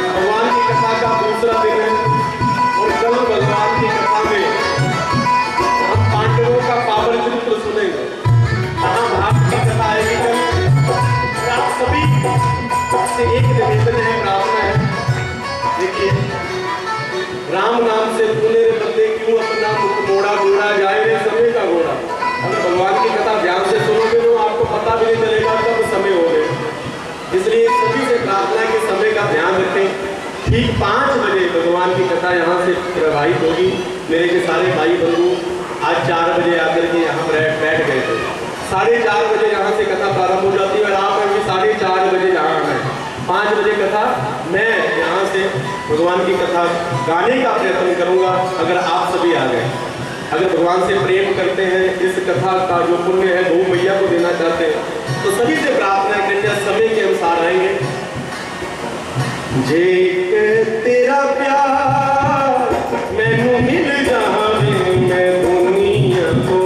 भगवान की कथा का दूसरा दिन है और कल भगवान की कथा में हम पांडवों का पावन चरित्र सुनेंगे। महाभारत की कथा आएगी कल। आप सभी से एक निवेदन है, प्रार्थना है, देखिए राम नाम से तूने रे बंदे क्यों अपना मुख मोड़ा, घोड़ा जाए रे समय का घोड़ा। अगर भगवान की कथा ध्यान से सुनोगे तो आपको पता भी नहीं चलेगा कब समय हो गए। इसलिए सभी से प्रार्थना के समय का ध्यान रखें। ठीक 5 बजे भगवान की कथा यहाँ से प्रवाहित होगी। मेरे के सारे भाई बंधु आज 4 बजे आकर के यहाँ बैठ गए थे। 4:30 बजे यहाँ से कथा प्रारंभ हो जाती है और आप अभी 4:30 बजे यहाँ आए। 5 बजे कथा मैं यहाँ से भगवान की कथा गाने का प्रयत्न करूँगा। अगर आप सभी आ गए, अगर भगवान से प्रेम करते हैं, इस कथा का जो पुण्य है गौ मैया को देना चाहते हैं, तो सभी से प्रार्थना करते हैं, समय के अनुसार आएंगे। जे तेरा प्यार मैनू मिल जावे, मैं दुनिया को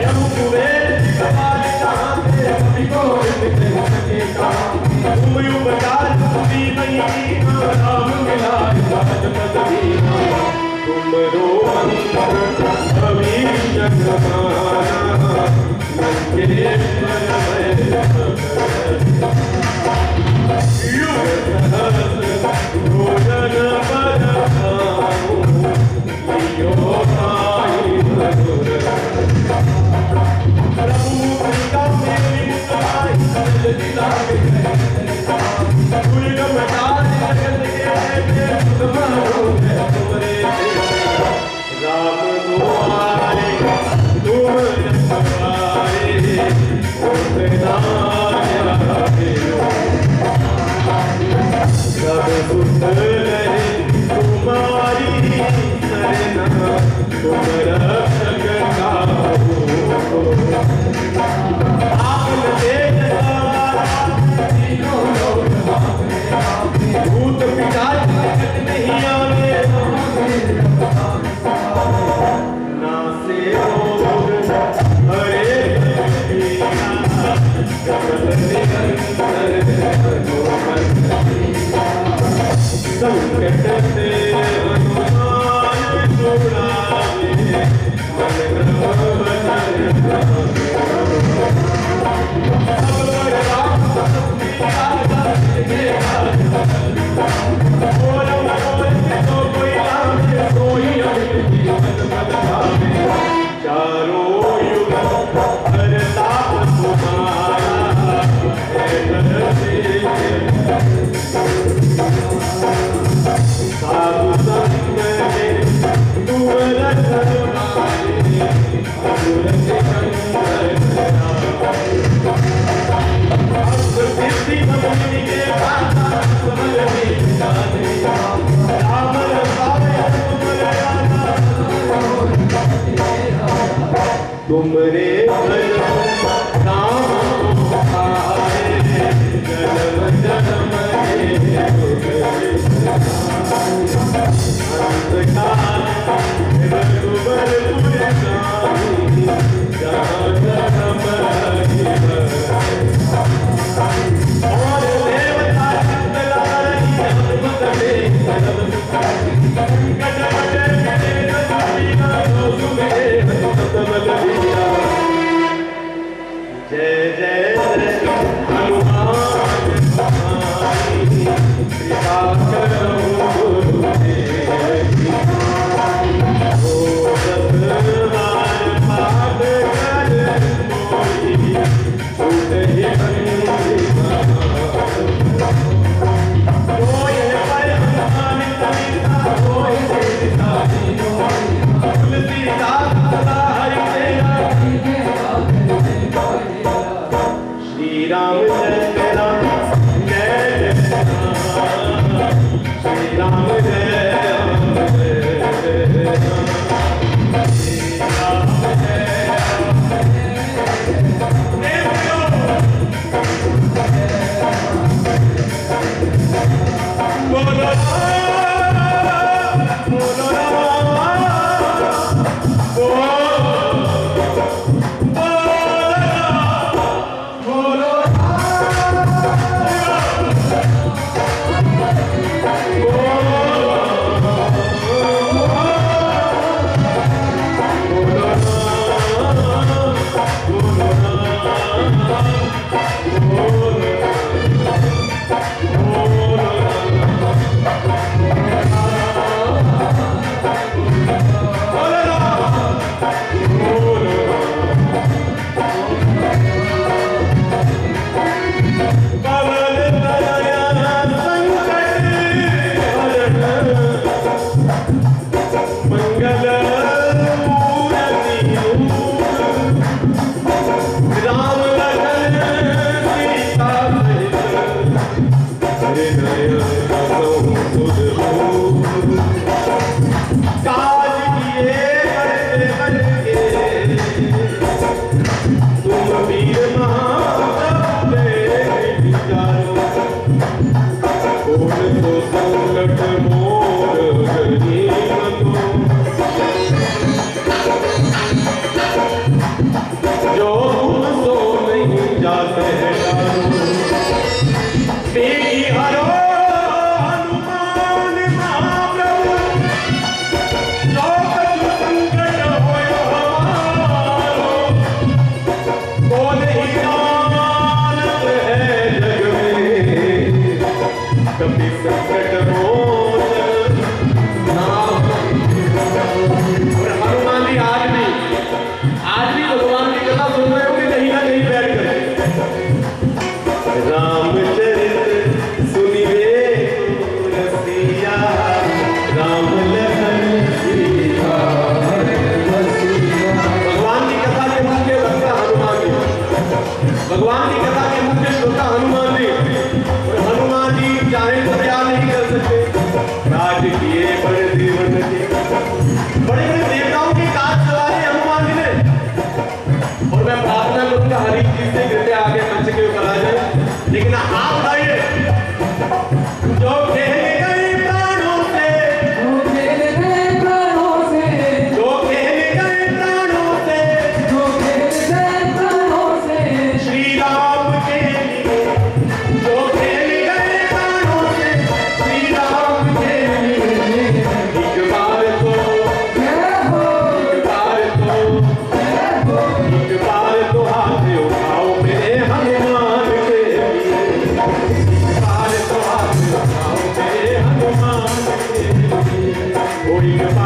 Yam तुमरे Thank you.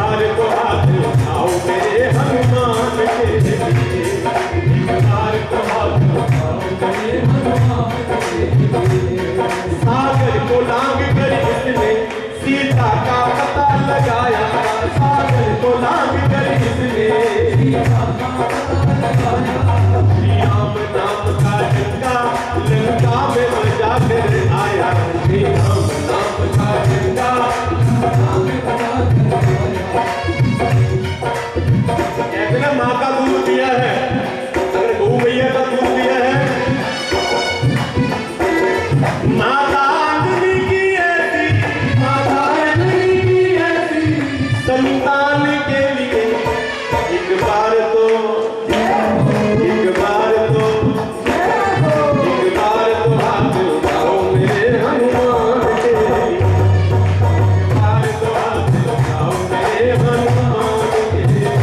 बार तो हाथ उठाओ मेरे हनुमान के लिए, एक बार तो हाथ उठाओ मेरे हनुमान के लिए। सागर को लांग कर इसने सीता का पता लगाया, सागर को लांग कर इसने सीता का पता लगाया। श्री राम नाम का डंका लंका में बजा कर आया, श्री राम नाम का डंका लंका में बजा कर आया। कहते ना माँ का दूध पिया है, अगर गौ मैया का दूध पिया है, माता अंजलि की ऐसी, माता अंजलि की ऐसी संतान के लिए एक बार तो, एक बार तो, एक बार तो हाथ उठाओ मेरे हनुमान के लिए, एक बार तो हाथ उठाओ मेरे हनुमान के लिए।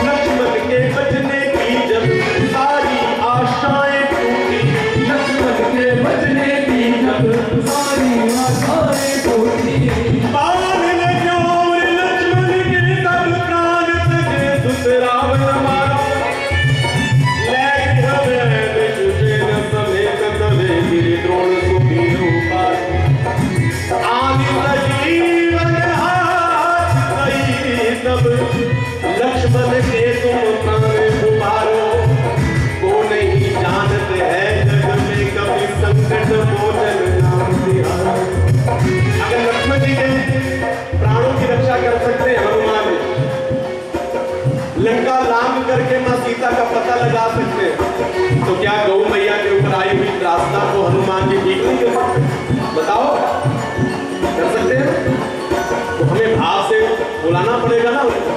लक्ष्मण के बचने की जब सारी आशाएं टूटी, लक्ष्मण के बचने की जब सारी आशाएं टूटी, बाण लगे और लक्ष्मण के तब प्राण तके सुतरावन मारो, लैग हमें विशुचेन समेत तवे गिरि द्रोण सुबीरु पार, आदि सजीवन हाथ सही तब लक्ष्मण के तुम प्राण उबारो, को नहीं जानते हैं जग में कभी संकट मोचन नाम तिहारो। अगर लक्ष्मण जी के प्राणों की रक्षा कर सकते हैं हनुमान, लंका लांग करके मां सीता का पता लगा सकते हैं, तो क्या गौ मैया के ऊपर आई हुई रास्ता को हनुमान जी ठीक नहीं कर सकते? बताओ, कर सकते हैं? तो हमें भाव से बुलाना पड़ेगा ना उनको।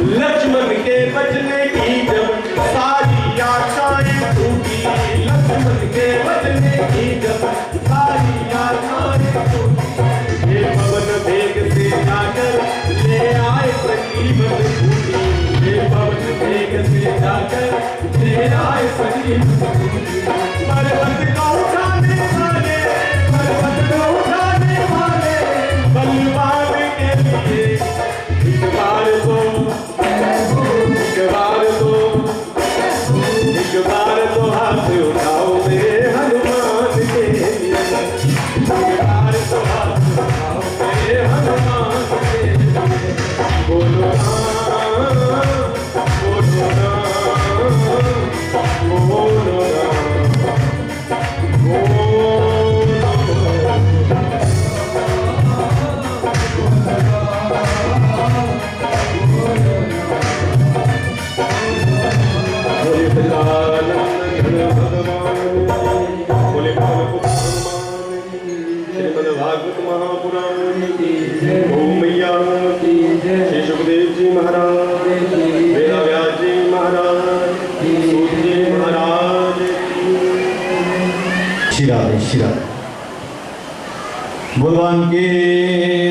लक्ष्मण के बचने की जब सारी आशाएं टूटी, लक्ष्मण के बचने की जब सारी आशाएं टूटी, ये पवन वेग से जाकर ले आए संजीवन बूटी, ये पवन वेग से जाकर ले आए संजीवन बूटी। पर्वत को उठाने वाले, पर्वत को उठाने वाले बलवान के लिए एक बार तो, एक बार तो, एक बार तो हाथ उठाओ मेरे हनुमान के लिए, एक बार तो हाथ उठाओ मेरे हनुमान के लिए। बोलो राम, बोलो राम, बोलो राम, बोलो भागवत महापुराण की गौ मैया की, श्री सुखदेव जी महाराज की, वेद व्यास जी महाराज की, सूत जी महाराज की। श्री राधे श्री राधे। भगवान के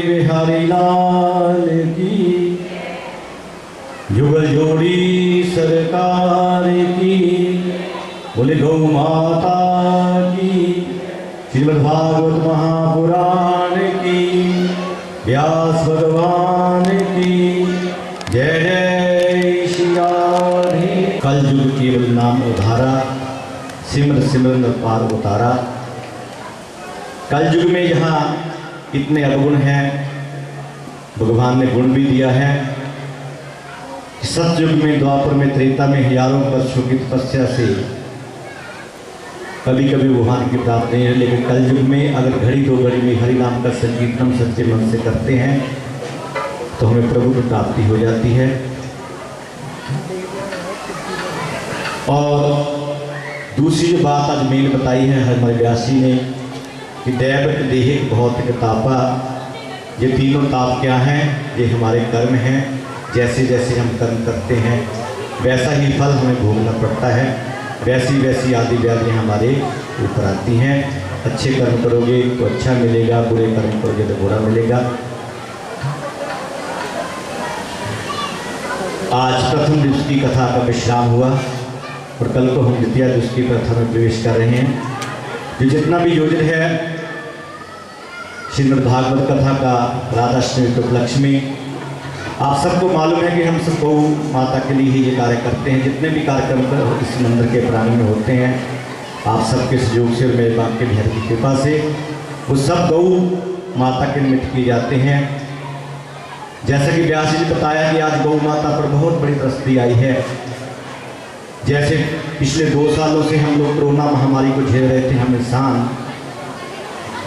बिहारी लाल की, जुगल जोड़ी सरकार की, बोले गौ माता की, श्रीमद् भागवत महापुराण की, व्यास भगवान की, जय जय श्री राधे। कल युग केवल नाम उधारा, सिमर सिमरन पार उतारा। कल युग में यहाँ इतने अवगुण हैं, भगवान ने गुण भी दिया है। सतयुग में, द्वापर में, त्रेता में हजारों वर्षों की तपस्या से कभी कभी भगवान की प्राप्ति नहीं है, लेकिन कल युग में अगर घड़ी दो घड़ी में हरि नाम का संकीर्तन सच्चे मन से करते हैं तो हमें प्रभु की प्राप्ति हो जाती है। और दूसरी जो बात आज मैंने बताई है हमारे व्यासी ने, कि दैवक देहिक भौतिक तापा, ये तीनों ताप क्या हैं? ये हमारे कर्म हैं। जैसे जैसे हम कर्म करते हैं वैसा ही फल हमें भोगना पड़ता है, वैसी वैसी आदि व्याधियाँ हमारे ऊपर आती हैं। अच्छे कर्म करोगे तो अच्छा मिलेगा, बुरे कर्म करोगे तो बुरा मिलेगा। आज प्रथम दिवस की कथा का विश्राम हुआ और कल को हम द्वितीय दिवस की कथा में प्रवेश कर रहे हैं। जो जितना भी योजन है श्रीमद् भागवत कथा का राधाष्टमी के उपलक्ष्य में, आप सबको मालूम है कि हम सब गौ माता के लिए ही ये कार्य करते हैं। जितने भी कार्यक्रम इस मंदिर के प्रांगण में होते हैं, आप सबके सहयोग से और मेरे बाप के बिहार की कृपा से वो सब गौ माता के निमित्त किए जाते हैं। जैसा कि व्यास जी ने बताया कि आज गौ माता पर बहुत बड़ी त्रस्ती आई है। जैसे पिछले 2 सालों से हम लोग कोरोना महामारी को झेल रहे थे हम इंसान,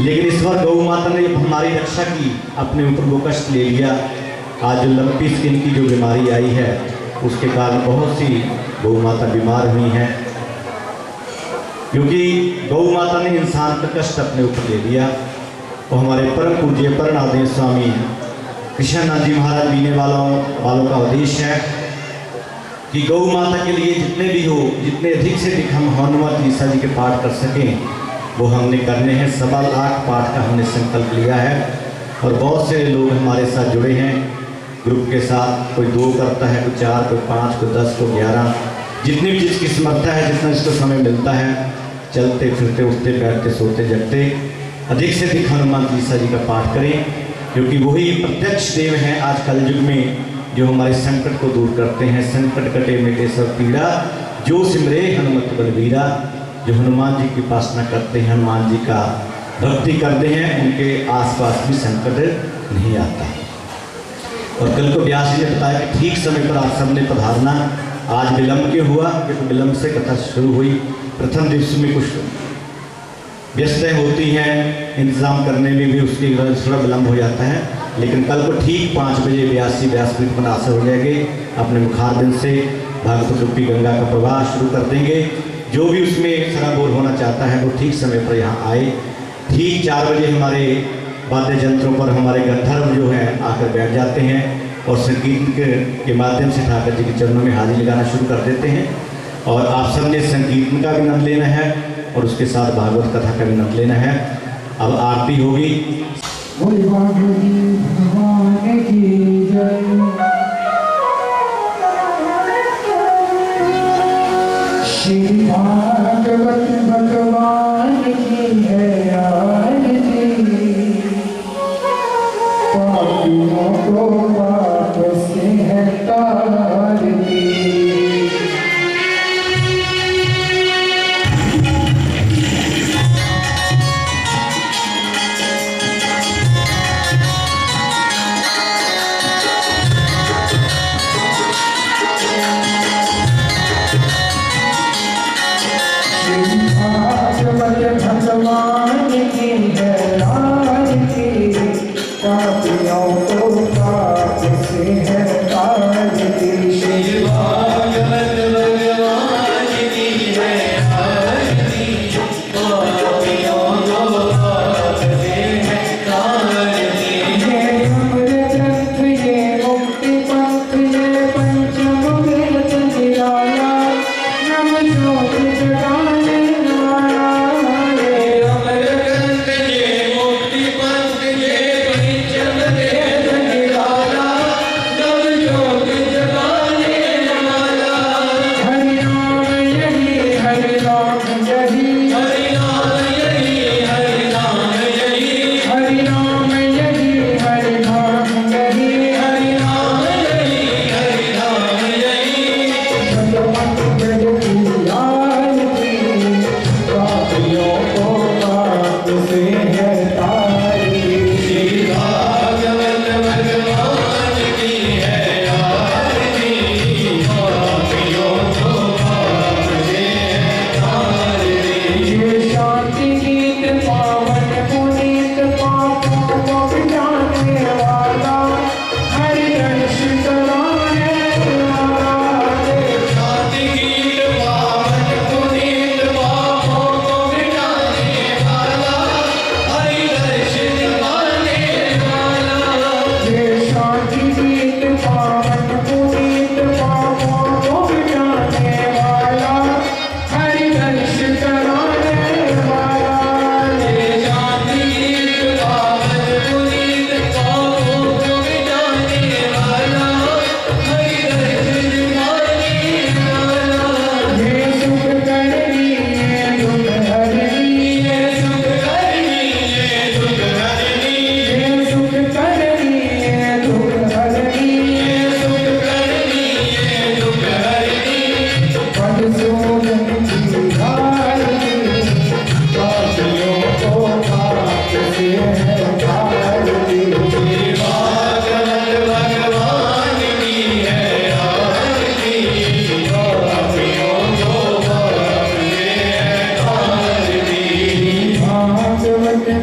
लेकिन इस बार गौ माता ने हमारी रक्षा की, अपने ऊपर वो कष्ट ले लिया। आज जो लंपी स्किन की जो बीमारी आई है उसके कारण बहुत सी गौ माता बीमार हुई हैं, क्योंकि गौ माता ने इंसान का कष्ट अपने ऊपर ले लिया। तो हमारे परम पूज्य परमादेव स्वामी कृष्णनाथ जी महाराज बीने वालों का उद्देश्य है कि गौ माता के लिए जितने भी हो, जितने अधिक से अधिक हम हनुमान चालीसा जी के पाठ कर सकें वो हमने करने हैं। 1.25 लाख पाठ का हमने संकल्प लिया है और बहुत से लोग हमारे साथ जुड़े हैं ग्रुप के साथ। कोई 2 करता है, कोई 4, कोई 5, कोई 10, कोई 11, जितनी भी जिसकी समर्था है, जितना इसको समय मिलता है, चलते फिरते उठते बैठते सोते जगते अधिक से अधिक हनुमान चालीसा जी का पाठ करें, क्योंकि वही प्रत्यक्ष देव हैं आज कल युग में जो हमारे संकट को दूर करते हैं। संकट कटे मिटे सब पीड़ा, जो सिमरे हनुमत बलवीरा। जो हनुमान जी की उपासना करते हैं, हनुमान जी का भक्ति करते हैं, उनके आसपास भी संकट नहीं आता। और कल को व्यास जी ने बताया कि ठीक समय पर आप सबने पधारना। आज विलंब क्यों हुआ? क्योंकि विलंब से कथा शुरू हुई। प्रथम दिवस में कुछ व्यस्तताएं होती हैं, इंतजाम करने में भी उसकी थोड़ा विलंब हो जाता है, लेकिन कल को ठीक 5 बजे व्यासपीठ पर आसन हो जाएंगे। अपने मुखारबिंद से भागवत रूपी गंगा का प्रवाह शुरू कर देंगे। जो भी उसमें सराबोर होना चाहता है वो ठीक समय पर यहाँ आए। ठीक 4 बजे हमारे वाद्य यंत्रों पर हमारे गंधर्व जो हैं आकर बैठ जाते हैं और संगीत के माध्यम से ठाकर जी के चरणों में हाजिरी लगाना शुरू कर देते हैं। और आप सबने संगीत का भी आनंद लेना है और उसके साथ भागवत कथा का भी आनंद लेना है। अब आरती होगी। श्री भागवत भगवान की है आरती, पापियों को पाप से है तारती। श्री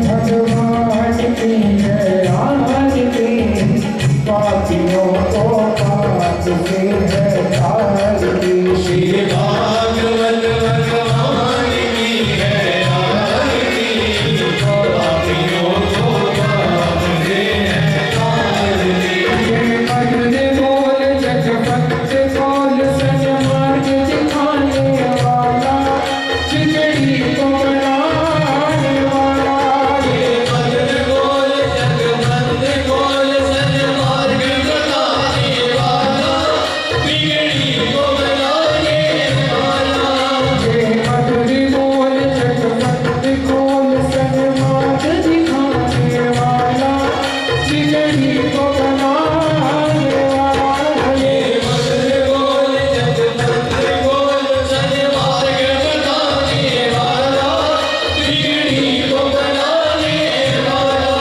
भगवान की है आरती, पापियों को पाप से है तारती। श्री भागवत भगवान की है आरती, पापियों को पाप से है तारती। ये मरने बोल जगपत बोल सन्मार्ग दिखाने वाला, जिंदगी को बनाने वाला। ये मदन बोल जगवंत बोल सन्मार्ग बताने वाला, बिगड़ी को बनाने वाला। ये मरने बोल जगपत बोल सन्मार्ग दिखाने वाला, जिंदगी को बनाने वाला। ये मदन बोल जगवंत बोल सन्मार्ग बताने वाला, बिगड़ी को बनाने वाला।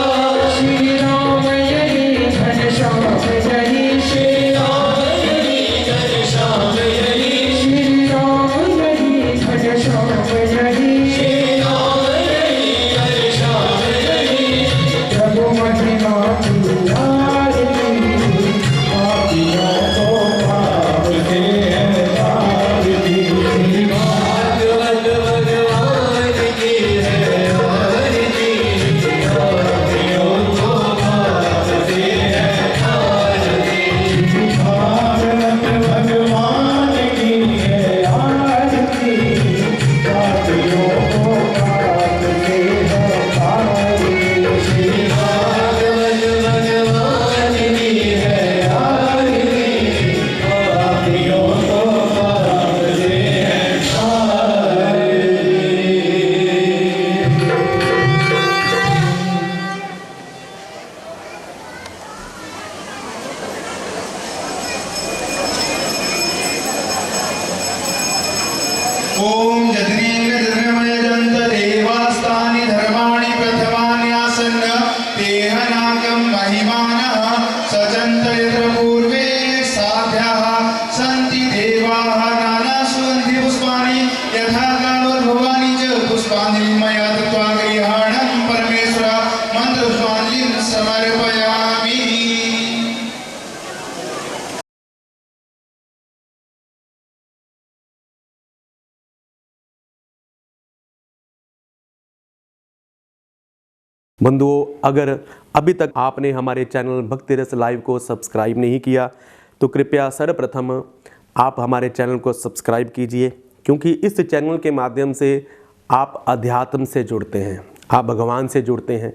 श्री राम यही घनश्याम यही, श्री राम यही घनश्याम यही, श्री राम यही घनश्याम यही। श्री राम यही घनश्याम यही। प्रभु महिमा की आरती, पापियों को पाप से है तारती। भागवत भगवान की है आरती, पापियों को पाप से है तारती। भागवत भगवान की है आरती, पापियों को पाप से है तारती। श्री भागवत भगवान की है आरती, पापियों को पाप से है तारती। ओम जद्रीर्घधर्मयजन्त देवास्तानि धर्माणि प्रथमान्यासन् तेह नाकं महिमानः सजन्त यत्र पूर्वे साध्याः सन्ति देवाः नानासुगन्धि पुष्पाणि यथा कालोद्भवानि च पुष्पाञ्जलिं मया दत्त्वा गृहाणं परमेश्वर मन्त्रपुष्पाञ्जलिं समर्पयामि। बंधुओं, अगर अभी तक आपने हमारे चैनल भक्ति रस लाइव को सब्सक्राइब नहीं किया तो कृपया सर्वप्रथम आप हमारे चैनल को सब्सक्राइब कीजिए, क्योंकि इस चैनल के माध्यम से आप अध्यात्म से जुड़ते हैं, आप भगवान से जुड़ते हैं।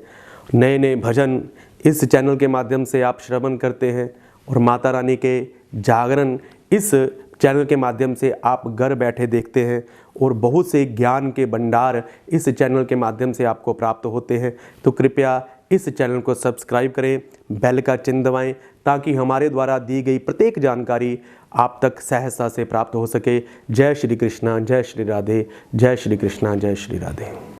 नए नए भजन इस चैनल के माध्यम से आप श्रवण करते हैं और माता रानी के जागरण इस चैनल के माध्यम से आप घर बैठे देखते हैं और बहुत से ज्ञान के भंडार इस चैनल के माध्यम से आपको प्राप्त होते हैं। तो कृपया इस चैनल को सब्सक्राइब करें, बेल का चिन्ह दबाएं, ताकि हमारे द्वारा दी गई प्रत्येक जानकारी आप तक सहजता से प्राप्त हो सके। जय श्री कृष्णा, जय श्री राधे, जय श्री कृष्णा, जय श्री राधे।